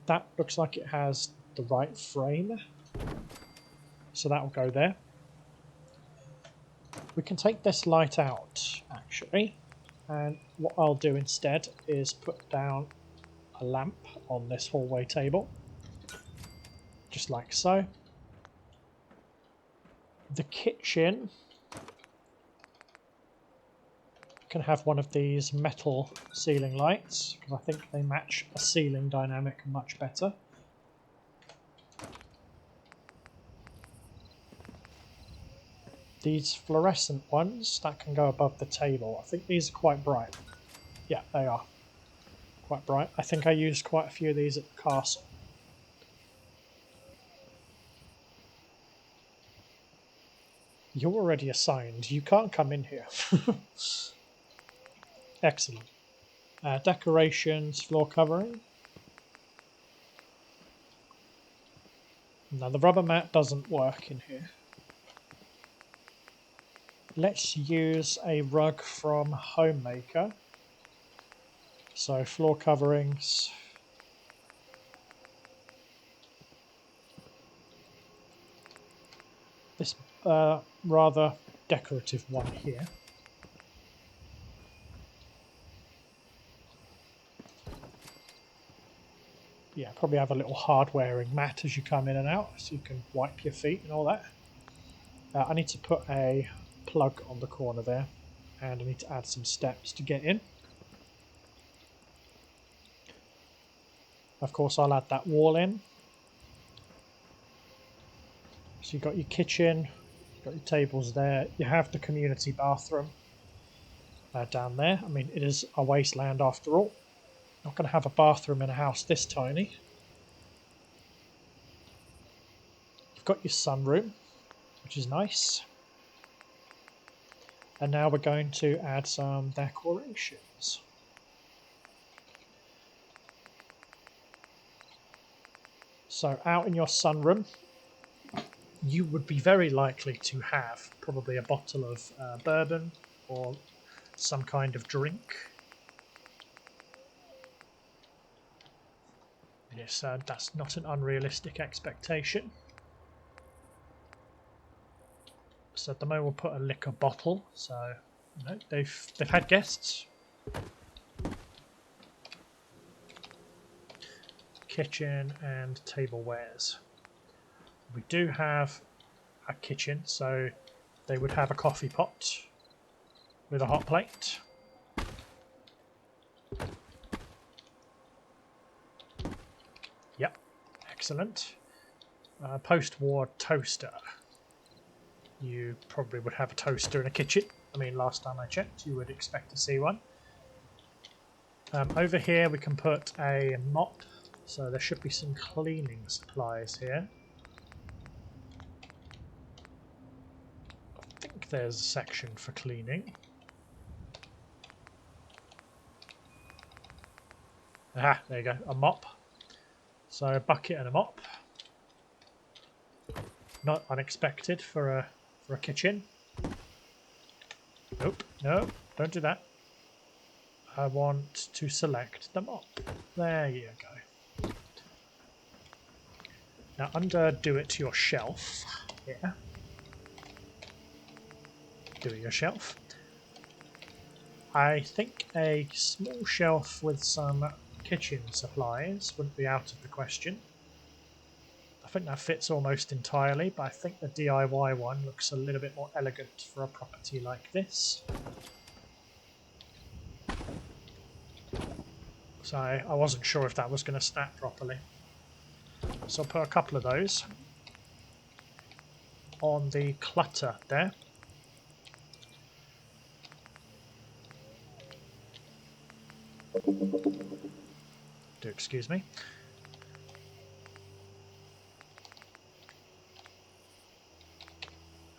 Speaker 1: That looks like it has the right frame. So that will go there. We can take this light out, actually. And what I'll do instead is put down a lamp on this hallway table. Just like so. The kitchen can have one of these metal ceiling lights because I think they match a ceiling dynamic much better. These fluorescent ones that can go above the table, I think these are quite bright. Yeah, they are quite bright. I think I used quite a few of these at the castle. You're already assigned. You can't come in here. Excellent. Decorations, floor covering. Now the rubber mat doesn't work in here. Let's use a rug from Homemaker. So floor coverings. This rather decorative one here. Yeah, probably have a little hard-wearing mat as you come in and out, so you can wipe your feet and all that. I need to put a plug on the corner there, and I need to add some steps to get in. Of course, I'll add that wall in. So you've got your kitchen, you've got your tables there, you have the community bathroom down there. I mean, it is a wasteland after all. Not going to have a bathroom in a house this tiny. You've got your sunroom, which is nice. And now we're going to add some decorations. So out in your sunroom, you would be very likely to have probably a bottle of bourbon or some kind of drink. Yes, that's not an unrealistic expectation. So at the moment we'll put a liquor bottle. So you know, they've had guests. Kitchen and tablewares. We do have a kitchen, so they would have a coffee pot with a hot plate. Yep, excellent. Post-war toaster. You probably would have a toaster in a kitchen. I mean, last time I checked, you would expect to see one. Over here we can put a mop, so there should be some cleaning supplies here. I think there's a section for cleaning. Ah, there you go, a mop. So a bucket and a mop. Not unexpected for a kitchen. Nope, no, don't do that. I want to select the mop. There you go. Now under do it yourself here. Do it yourself. I think a small shelf with some kitchen supplies wouldn't be out of the question. I think that fits almost entirely, but I think the DIY one looks a little bit more elegant for a property like this. So I wasn't sure if that was going to stack properly. So I'll put a couple of those on the clutter there. Do excuse me.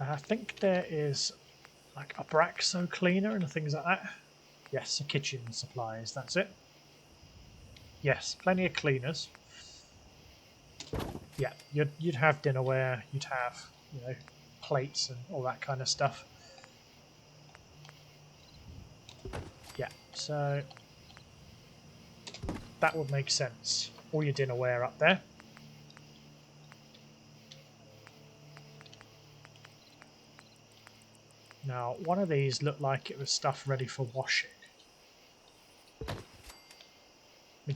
Speaker 1: I think there is like a Braxo cleaner and things like that. Yes, the kitchen supplies, that's it. Yes, plenty of cleaners. Yeah, you'd have dinnerware, you'd have, you know, plates and all that kind of stuff. Yeah, so that would make sense. All your dinnerware up there. Now, one of these looked like it was stuff ready for washing.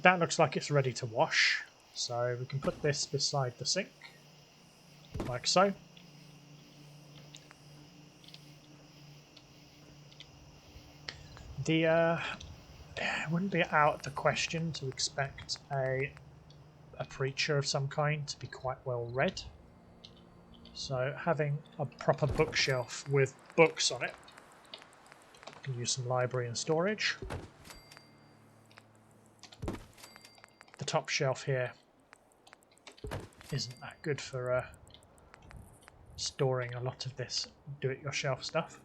Speaker 1: That looks like it's ready to wash, so we can put this beside the sink, like so. It wouldn't be out of the question to expect a preacher of some kind to be quite well read. So having a proper bookshelf with books on it, you can use some library and storage. The top shelf here isn't that good for storing a lot of this do-it-yourself stuff.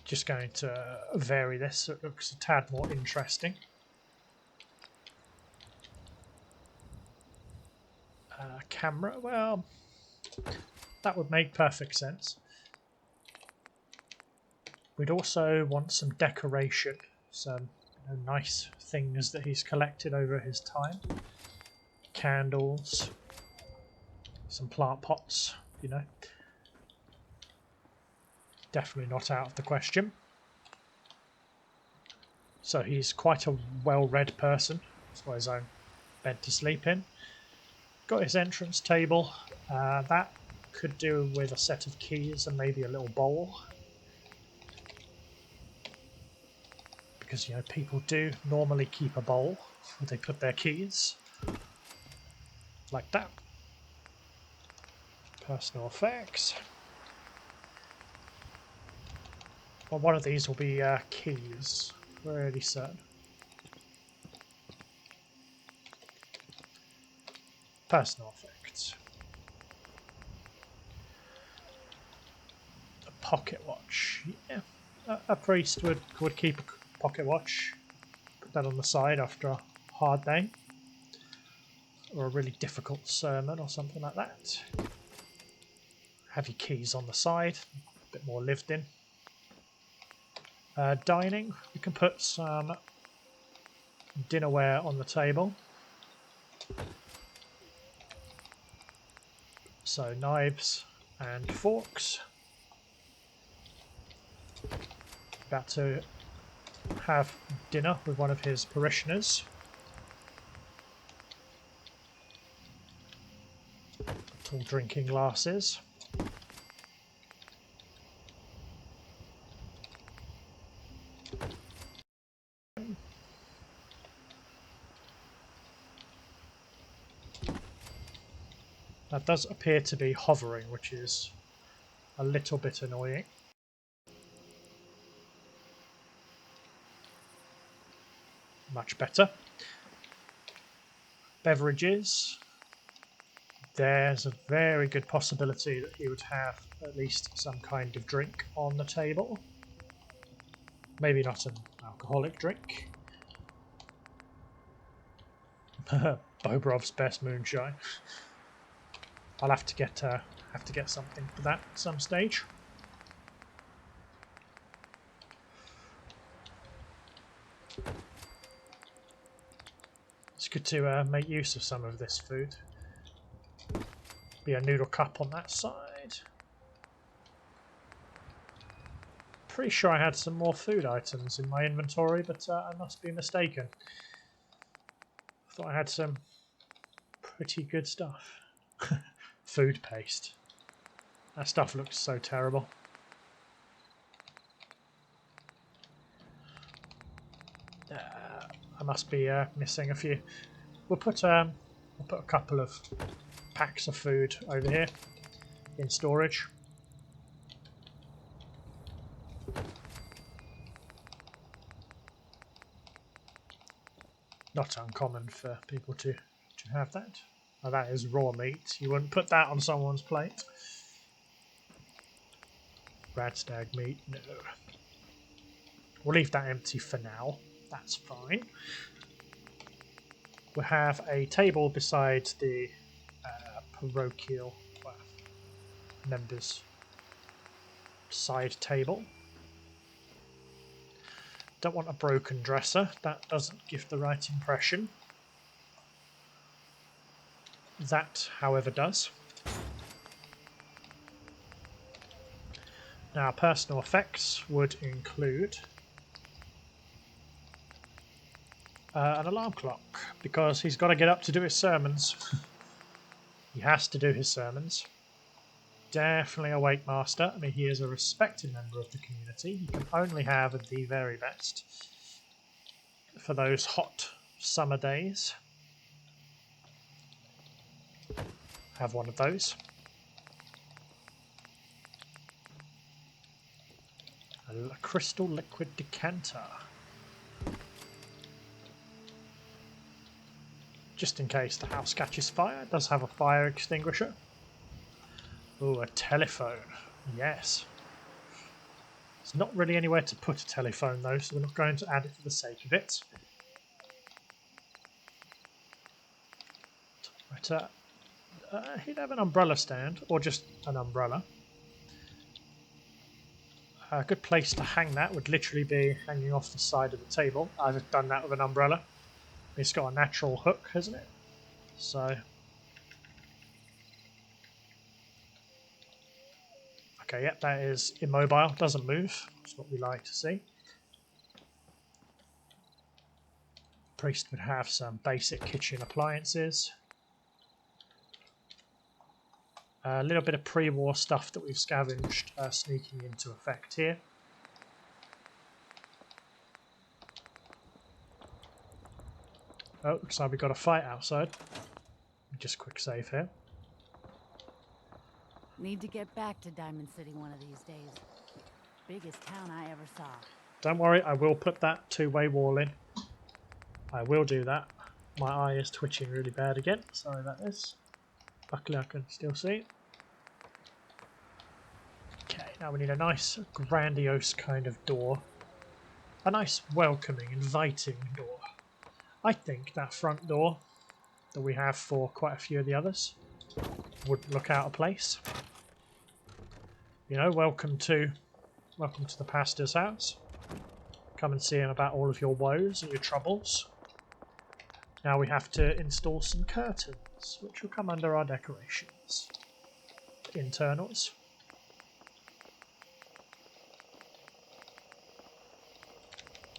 Speaker 1: Just going to vary this so it looks a tad more interesting. Camera, well, that would make perfect sense. We'd also want some decoration, some nice things that he's collected over his time. Candles, some plant pots, you know. Definitely not out of the question. So he's quite a well-read person. He's got his own bed to sleep in. Got his entrance table. That could do with a set of keys and maybe a little bowl. Because, you know, people do normally keep a bowl where they put their keys. Like that. Personal effects. Well, one of these will be keys. Really certain. Personal effects. A pocket watch. Yeah. A priest would keep a pocket watch. Put that on the side after a hard day. Or a really difficult sermon or something like that. Have your keys on the side. A bit more lived in. Dining. We can put some dinnerware on the table. So knives and forks. About to have dinner with one of his parishioners. All drinking glasses. That does appear to be hovering, which is a little bit annoying. Much better. Beverages. There's a very good possibility that he would have at least some kind of drink on the table. Maybe not an alcoholic drink. Bobrov's best moonshine. I'll have to get something for that at some stage. It's good to make use of some of this food. Be a noodle cup on that side. Pretty sure I had some more food items in my inventory, but I must be mistaken. I thought I had some pretty good stuff. Food paste. That stuff looks so terrible. I must be missing a few. We'll put a couple of packs of food over here in storage. Not uncommon for people to have that. Oh, that is raw meat. You wouldn't put that on someone's plate. Rat stag meat, no. We'll leave that empty for now. That's fine. We'll have a table beside the parochial members' side table. Don't want a broken dresser. That doesn't give the right impression. That, however, does. Now, personal effects would include an alarm clock, because he's got to get up to do his sermons. He has to do his sermons. Definitely a wake master. I mean, he is a respected member of the community. He can only have the very best for those hot summer days. Have one of those. A crystal liquid decanter. Just in case the house catches fire. It does have a fire extinguisher. Oh, a telephone. Yes. There's not really anywhere to put a telephone though, so we're not going to add it for the sake of it. But he'd have an umbrella stand, or just an umbrella. A good place to hang that would literally be hanging off the side of the table. I've just done that with an umbrella. It's got a natural hook, hasn't it? So... okay, yep, that is immobile. Doesn't move. That's what we like to see. Priest would have some basic kitchen appliances. A little bit of pre-war stuff that we've scavenged sneaking into effect here. Oh, looks like we've got a fight outside. Just quick save here.
Speaker 2: Need to get back to Diamond City one of these days. Biggest town I ever saw.
Speaker 1: Don't worry, I will put that two-way wall in. I will do that. My eye is twitching really bad again. Sorry about this. Luckily I can still see it. Okay, now we need a nice grandiose kind of door. A nice welcoming, inviting door. I think that front door that we have for quite a few of the others would look out of place. You know, welcome to the pastor's house. Come and see him about all of your woes and your troubles. Now we have to install some curtains, which will come under our decorations. Internals.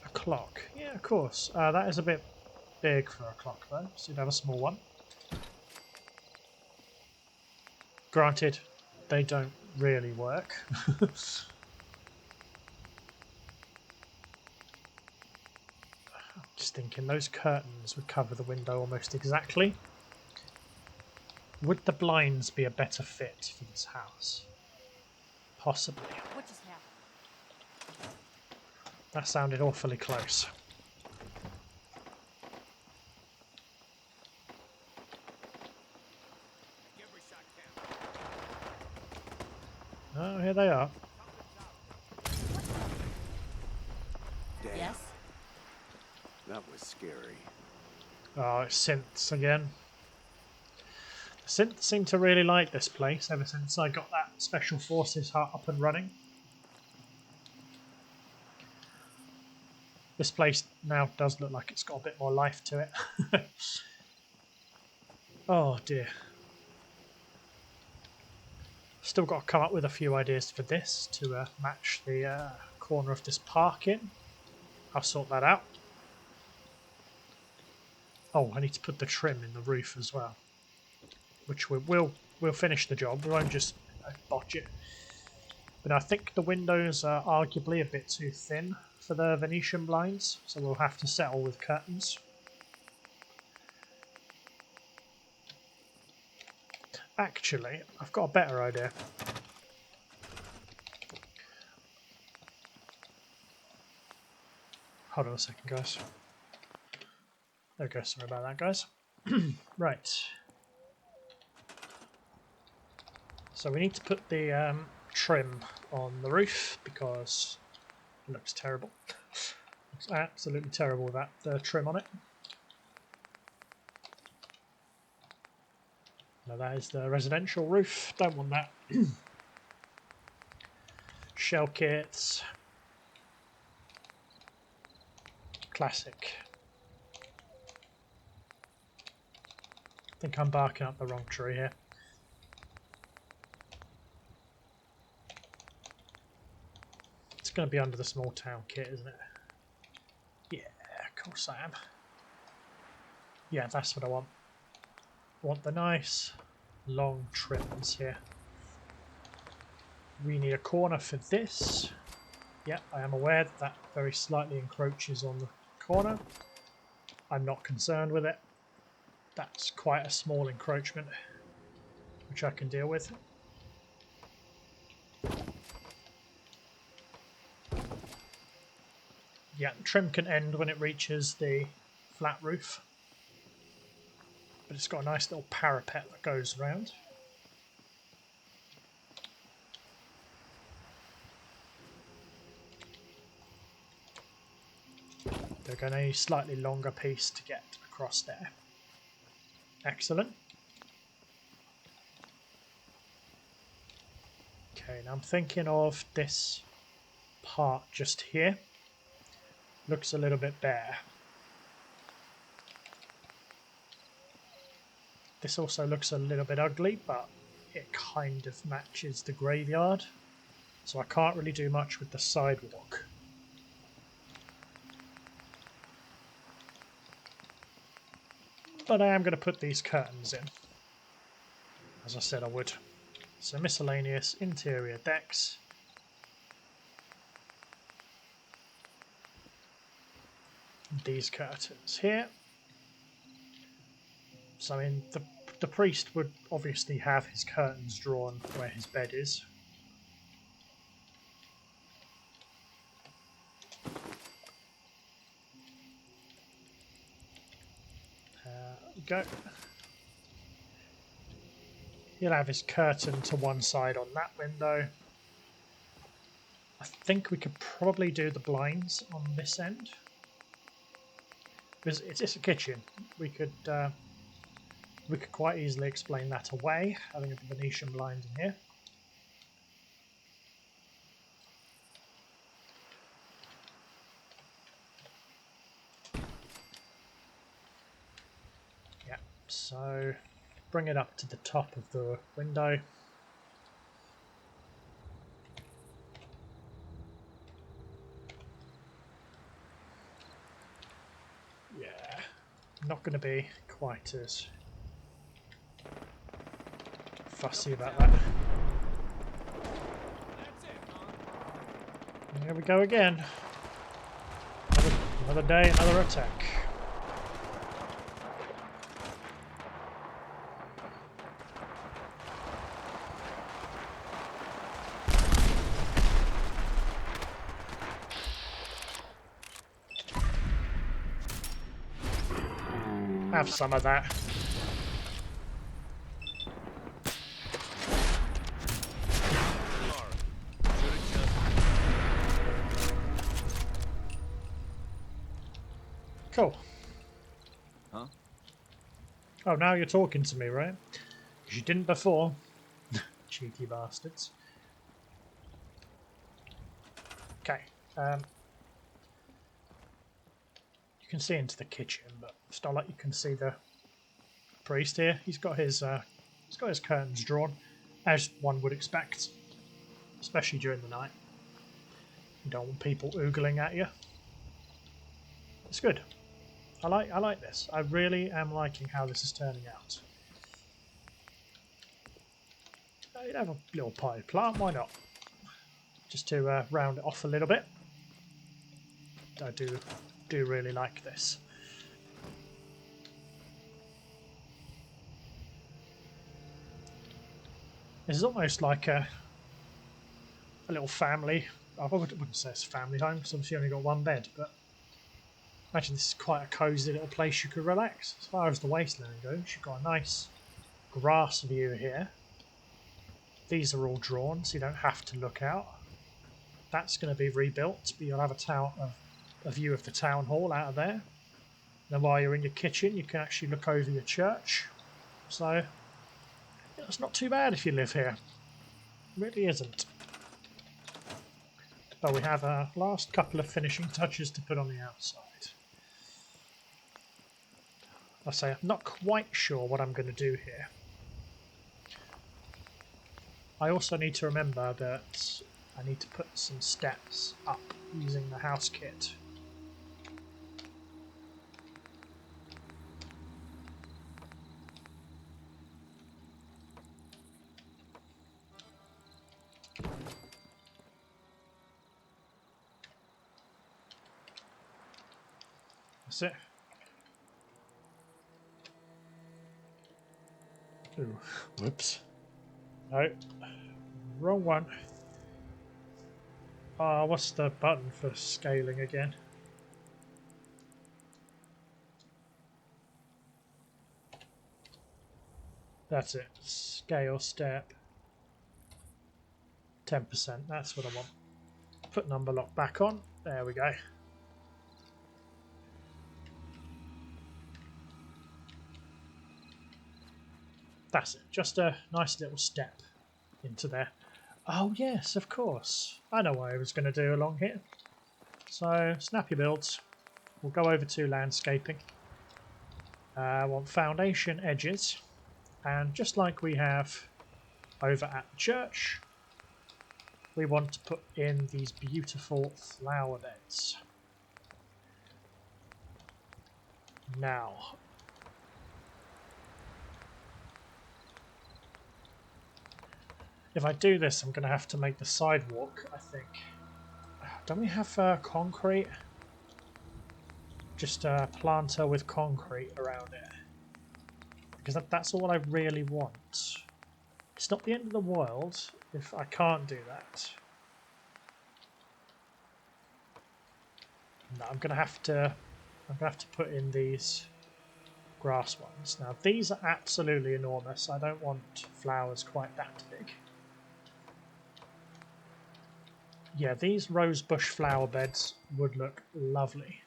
Speaker 1: A clock. Yeah, of course. That is a bit big for a clock though, so you'd have a small one. Granted, they don't really work. Just thinking, those curtains would cover the window almost exactly. Would the blinds be a better fit for this house? Possibly.
Speaker 2: What just happened?
Speaker 1: That sounded awfully close. Oh, here they are.
Speaker 3: Damn,
Speaker 2: Yes?
Speaker 3: that was scary.
Speaker 1: Oh, it's synths again. The synths seem to really like this place ever since I got that Special Forces hut up and running. This place now does look like it's got a bit more life to it. Oh dear. Still got to come up with a few ideas for this to match the corner of this park in. I'll sort that out. Oh, I need to put the trim in the roof as well, which we'll finish the job. We won't just botch it. But I think the windows are arguably a bit too thin for the Venetian blinds, so we'll have to settle with curtains. Actually, I've got a better idea. Hold on a second, guys. There we go, sorry about that, guys. Right. So we need to put the trim on the roof because it looks terrible. Looks absolutely terrible without the trim on it. Now that is the residential roof. Don't want that. Shell kits. Classic. I think I'm barking up the wrong tree here. It's going to be under the small town kit, isn't it? Yeah, of course I am. Yeah, that's what I want. I want the nice long trims here. We need a corner for this. Yeah, I am aware that that very slightly encroaches on the corner. I'm not concerned with it. That's quite a small encroachment, which I can deal with. Yeah, the trim can end when it reaches the flat roof. But it's got a nice little parapet that goes around. They're going to need a slightly longer piece to get across there. Excellent. Okay, now I'm thinking of this part just here. Looks a little bit bare. This also looks a little bit ugly, but it kind of matches the graveyard. So I can't really do much with the sidewalk. But I am going to put these curtains in, as I said I would. So miscellaneous interior decks. These curtains here. So I mean, the priest would obviously have his curtains drawn where his bed is. Go. He'll have his curtain to one side on that window. I think we could probably do the blinds on this end. Because it's a kitchen. We could quite easily explain that away, having a Venetian blind in here. Yeah, so bring it up to the top of the window. Yeah, not going to be quite as fussy about that. Here we go again. Another day, another attack. Have some of that. Cool.
Speaker 3: Huh?
Speaker 1: Oh, now you're talking to me, right? 'Cause you didn't before. Cheeky bastards. Okay. You can see into the kitchen, but it's not like you can see the priest here. He's got his curtains drawn. as one would expect, especially during the night. You don't want people oogling at you. It's good. I like this. I really am liking how this is turning out. You'd have a little potted plant, why not? Just to round it off a little bit. I do really like this. This is almost like a little family. I wouldn't say it's a family home because obviously you only got one bed, but imagine this is quite a cosy little place you could relax. As far as the wasteland goes, you've got a nice grass view here. These are all drawn, so you don't have to look out. That's going to be rebuilt, but you'll have a view of the town hall out of there. Then while you're in your kitchen, you can actually look over your church. So it's not too bad if you live here. It really isn't. But we have our last couple of finishing touches to put on the outside. I say I'm not quite sure what I'm going to do here. I also need to remember that I need to put some steps up using the house kit. That's it. Ooh, whoops. No, wrong one. Ah, what's the button for scaling again? That's it. Scale step. 10%. That's what I want. Put number lock back on. There we go. That's it. Just a nice little step into there. Oh yes, of course. I know what I was going to do along here. So, snappy builds. We'll go over to landscaping. I want foundation edges. And just like we have over at the church, we want to put in these beautiful flower beds. Now, if I do this, I'm going to have to make the sidewalk, I think. Don't we have concrete? Just a planter with concrete around it. Because that's all I really want. It's not the end of the world if I can't do that. No, I'm gonna have to put in these grass ones. Now these are absolutely enormous. I don't want flowers quite that big. Yeah, these rosebush flower beds would look lovely.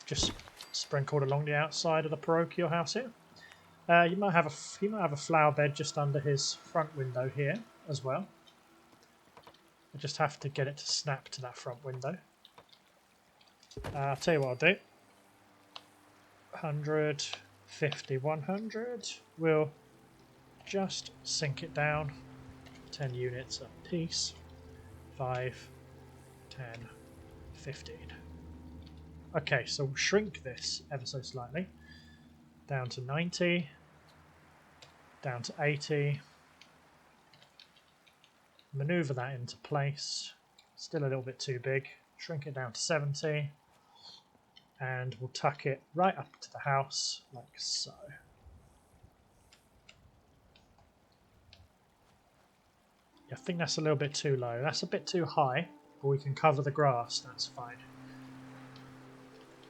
Speaker 1: Just sprinkled along the outside of the parochial house here. You might have a flower bed just under his front window here as well. I just have to get it to snap to that front window. I'll tell you what I'll do. 100, 50, 100. We'll just sink it down. 10 units a piece. 5, 10, 15. Okay, so we'll shrink this ever so slightly. Down to 90. Down to 80. Maneuver that into place. Still a little bit too big. Shrink it down to 70. And we'll tuck it right up to the house, like so. I think that's a little bit too low. That's a bit too high, but we can cover the grass, that's fine.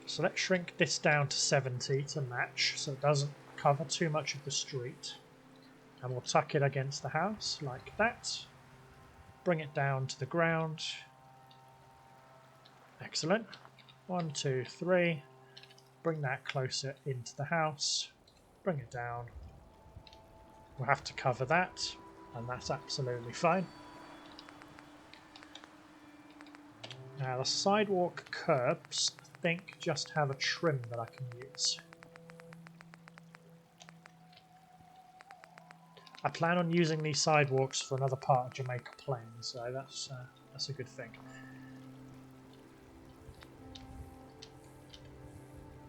Speaker 1: So let's shrink this down to 70 to match, so it doesn't cover too much of the street. And we'll tuck it against the house, like that. Bring it down to the ground. Excellent. 1, 2, 3. Bring that closer into the house. Bring it down. We'll have to cover that, and that's absolutely fine. Now the sidewalk curbs, I think, just have a trim that I can use. I plan on using these sidewalks for another part of Jamaica Plain, so that's a good thing.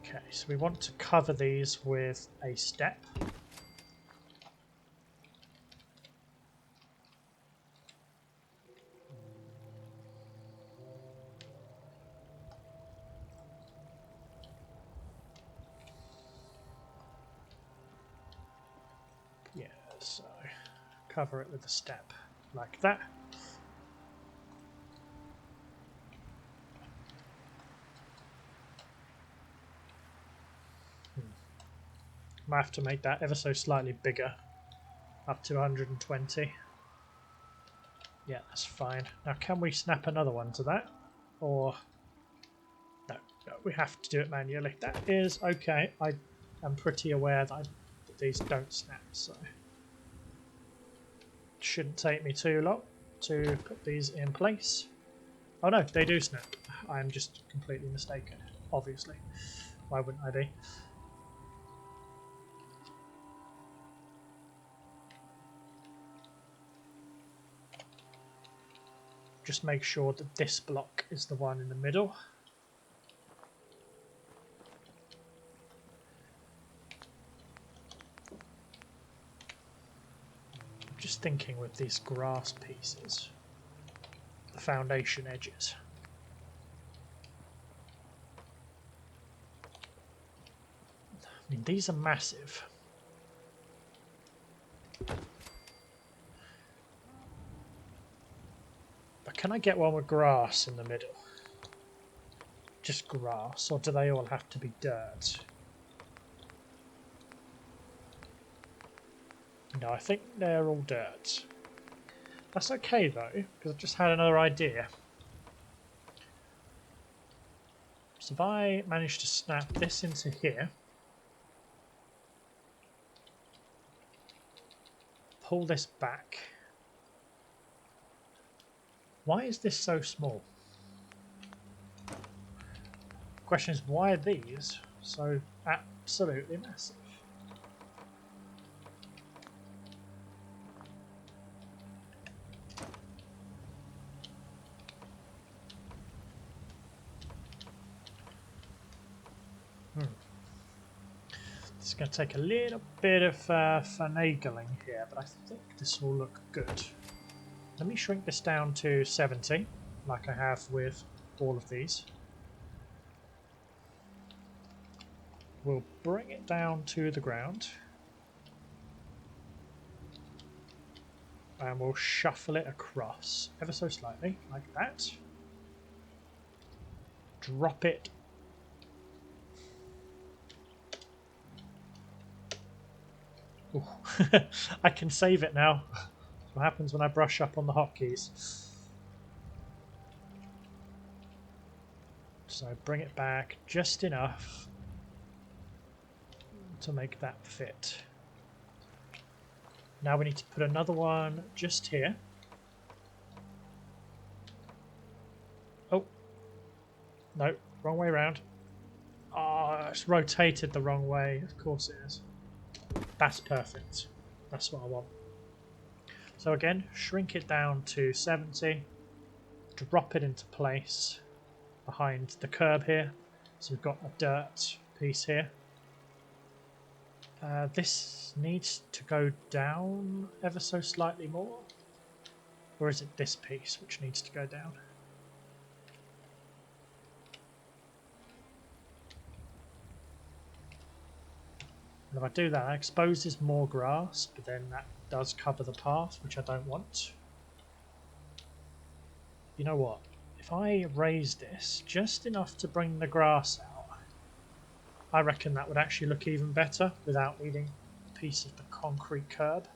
Speaker 1: Okay, so we want to cover these with a step. Yeah, so cover it with a step like that. Might have to make that ever so slightly bigger, up to 120. Yeah, that's fine. Now, can we snap another one to that? Or no, we have to do it manually. That is okay. I am pretty aware that these don't snap, so it shouldn't take me too long to put these in place. Oh no, they do snap. I'm just completely mistaken, obviously. Why wouldn't I be? Just make sure that this block is the one in the middle. I'm just thinking with these grass pieces, the foundation edges. I mean, these are massive. But can I get one with grass in the middle? Just grass, or do they all have to be dirt? No, I think they're all dirt. That's okay though, because I've just had another idea. So if I manage to snap this into here, pull this back. Why is this so small? Question is, why are these so absolutely massive? It's going to take a little bit of finagling here, but I think this will look good. Let me shrink this down to 70, like I have with all of these. We'll bring it down to the ground. And we'll shuffle it across ever so slightly, like that. Drop it. Ooh. I can save it now. That's what happens when I brush up on the hotkeys. So bring it back just enough to make that fit. Now we need to put another one just here. Oh, no, wrong way around. Oh, it's rotated the wrong way. Of course it is. That's perfect. That's what I want. So again, shrink it down to 70. Drop it into place behind the curb here. So we've got a dirt piece here. This needs to go down ever so slightly more. Or is it this piece which needs to go down? And if I do that, it exposes more grass, but then that does cover the path, which I don't want. You know what? If I raise this just enough to bring the grass out, I reckon that would actually look even better without needing a piece of the concrete curb.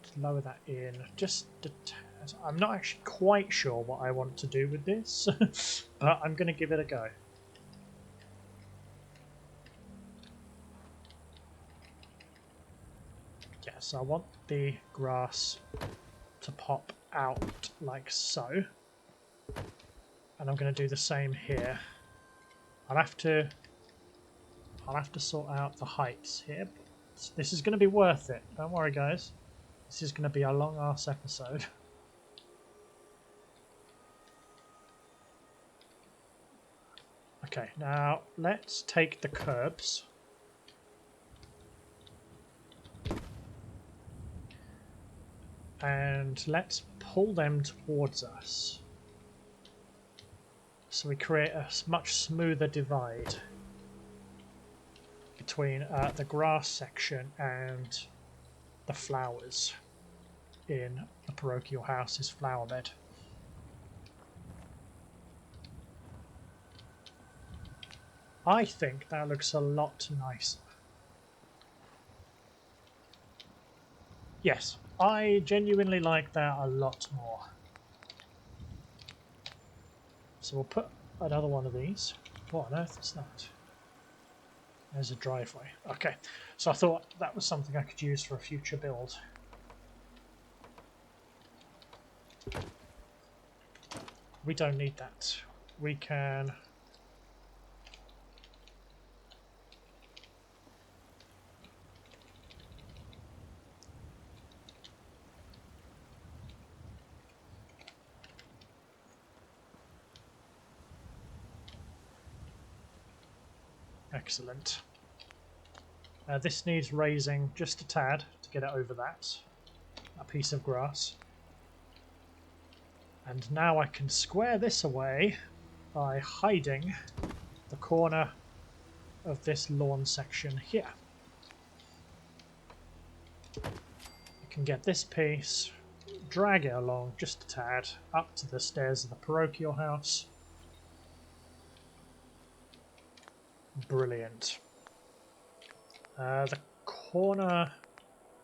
Speaker 1: Let's lower that in just a tad. I'm not actually quite sure what I want to do with this, but I'm going to give it a go. Yes, I want the grass to pop out like so. And and I'm going to do the same here. I'll have to sort out the heights here. But this is going to be worth it. Don't worry, guys. This is going to be a long ass episode. Okay, now let's take the curbs. And let's pull them towards us. So we create a much smoother divide between the grass section and the flowers in the parochial house's flower bed. I think that looks a lot nicer. Yes, I genuinely like that a lot more. So we'll put another one of these. What on earth is that? There's a driveway. Okay, so I thought that was something I could use for a future build. We don't need that. We can... Excellent. This needs raising just a tad to get it over that. A piece of grass. And now I can square this away by hiding the corner of this lawn section here. You can get this piece, drag it along just a tad up to the stairs of the parochial house. Brilliant. The corner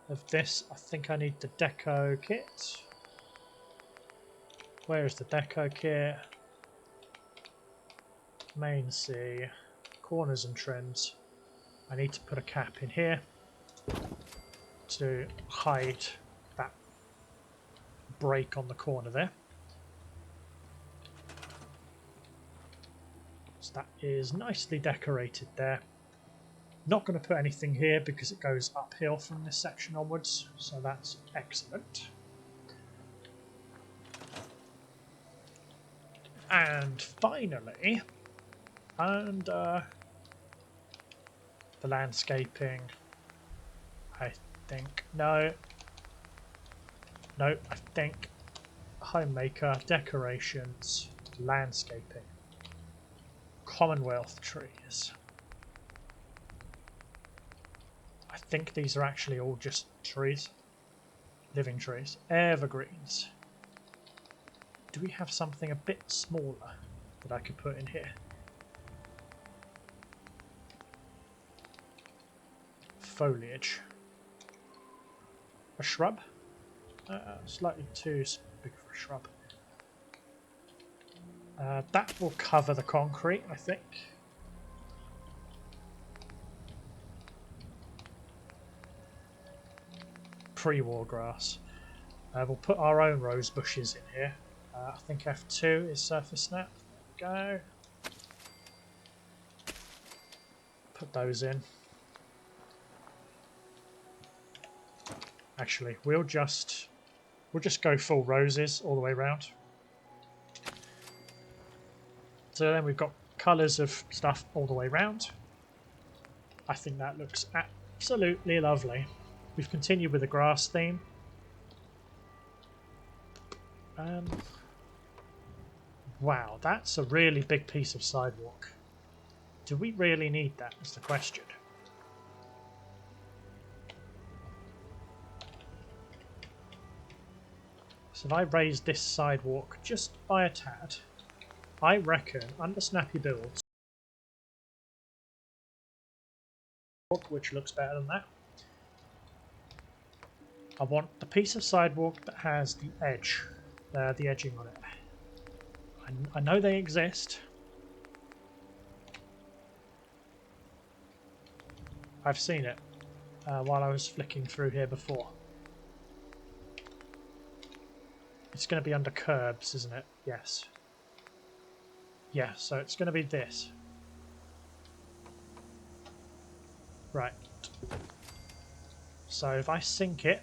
Speaker 1: of this, I think I need the deco kit. Where is the deco kit? Main C, corners and trims. I need to put a cap in here to hide that break on the corner there. So that is nicely decorated there. Not going to put anything here because it goes uphill from this section onwards, so that's excellent. And finally, under the landscaping, I think, no, I think homemaker, decorations, landscaping, Commonwealth trees. I think these are actually all just trees, living trees, evergreens. Do we have something a bit smaller that I could put in here? Foliage. A shrub? Slightly too big for a shrub. That will cover the concrete, I think. Pre-war grass. We'll put our own rose bushes in here. I think F2 is surface snap. There we go. Put those in. Actually, we'll just go full roses all the way around. So then we've got colours of stuff all the way around. I think that looks absolutely lovely. We've continued with the grass theme. Wow, that's a really big piece of sidewalk. Do we really need that, is the question. So if I raise this sidewalk just by a tad, I reckon under snappy builds, which looks better than that, I want the piece of sidewalk that has the edge, the edging on it. I know they exist. I've seen it while I was flicking through here before. It's going to be under curbs, isn't it? Yes. Yeah, so it's going to be this. Right. So if I sink it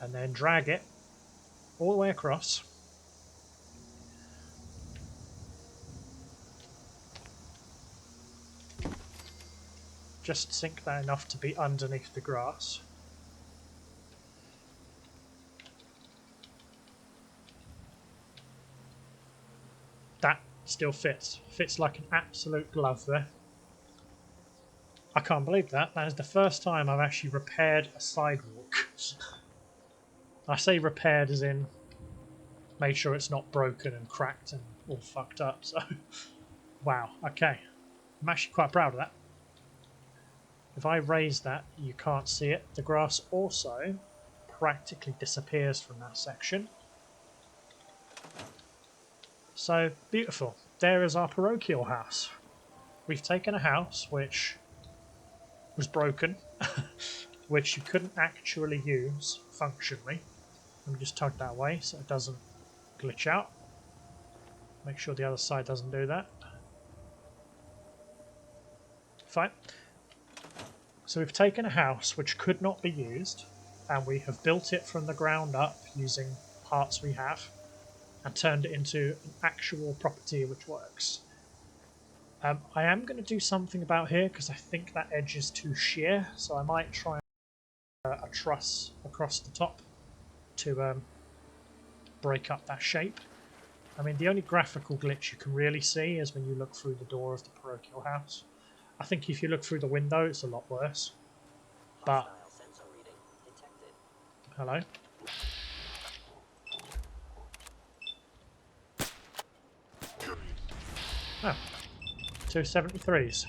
Speaker 1: and then drag it all the way across, just sink that enough to be underneath the grass. That still fits. Fits like an absolute glove there. I can't believe that. That is the first time I've actually repaired a sidewalk. I say repaired as in made sure it's not broken and cracked and all fucked up. So, wow, okay. I'm actually quite proud of that. If I raise that, you can't see it. The grass also practically disappears from that section. So, beautiful. There is our parochial house. We've taken a house which was broken, which you couldn't actually use functionally. Let me just tug that away so it doesn't glitch out. Make sure the other side doesn't do that. Fine. So we've taken a house which could not be used, and we have built it from the ground up using parts we have, and turned it into an actual property which works. I am going to do something about here because I think that edge is too sheer, so I might try a truss across the top to break up that shape. I mean, the only graphical glitch you can really see is when you look through the door of the parochial house. I think if you look through the window, it's a lot worse. But hello. Oh, 273s.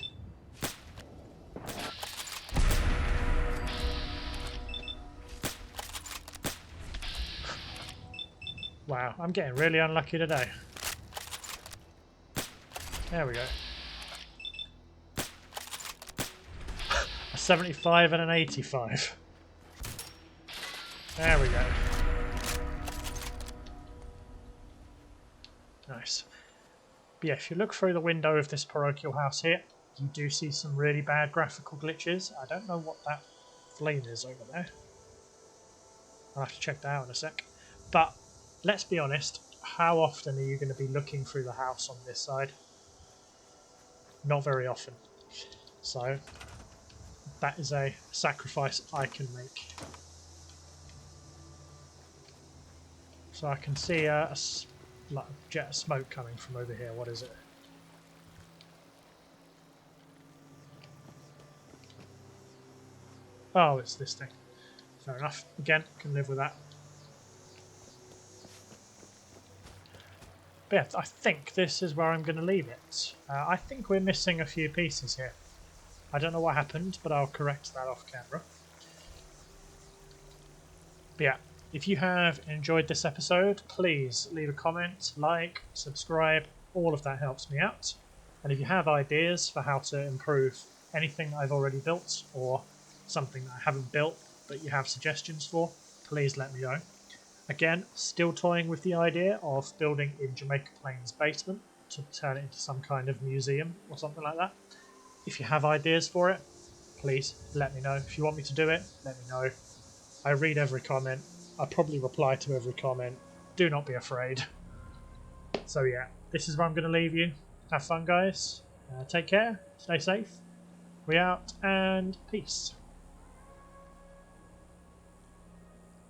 Speaker 1: Wow, I'm getting really unlucky today. There we go. A 75 and an 85. There we go. Nice. But yeah, if you look through the window of this parochial house here, you do see some really bad graphical glitches. I don't know what that flame is over there. I'll have to check that out in a sec. But let's be honest, how often are you going to be looking through the house on this side? Not very often. So that is a sacrifice I can make. So I can see like a jet of smoke coming from over here. What is it? Oh, it's this thing. Fair enough. Again, can live with that. But yeah, I think this is where I'm going to leave it. I think we're missing a few pieces here. I don't know what happened, but I'll correct that off camera. But yeah, if you have enjoyed this episode, please leave a comment, like, subscribe. All of that helps me out. And if you have ideas for how to improve anything I've already built or something that I haven't built but you have suggestions for, please let me know. Again, still toying with the idea of building in Jamaica Plains basement to turn it into some kind of museum or something like that. If you have ideas for it, please let me know. If you want me to do it, let me know. I read every comment. I probably reply to every comment. Do not be afraid. So yeah, this is where I'm going to leave you. Have fun, guys. Take care. Stay safe. We out, and peace.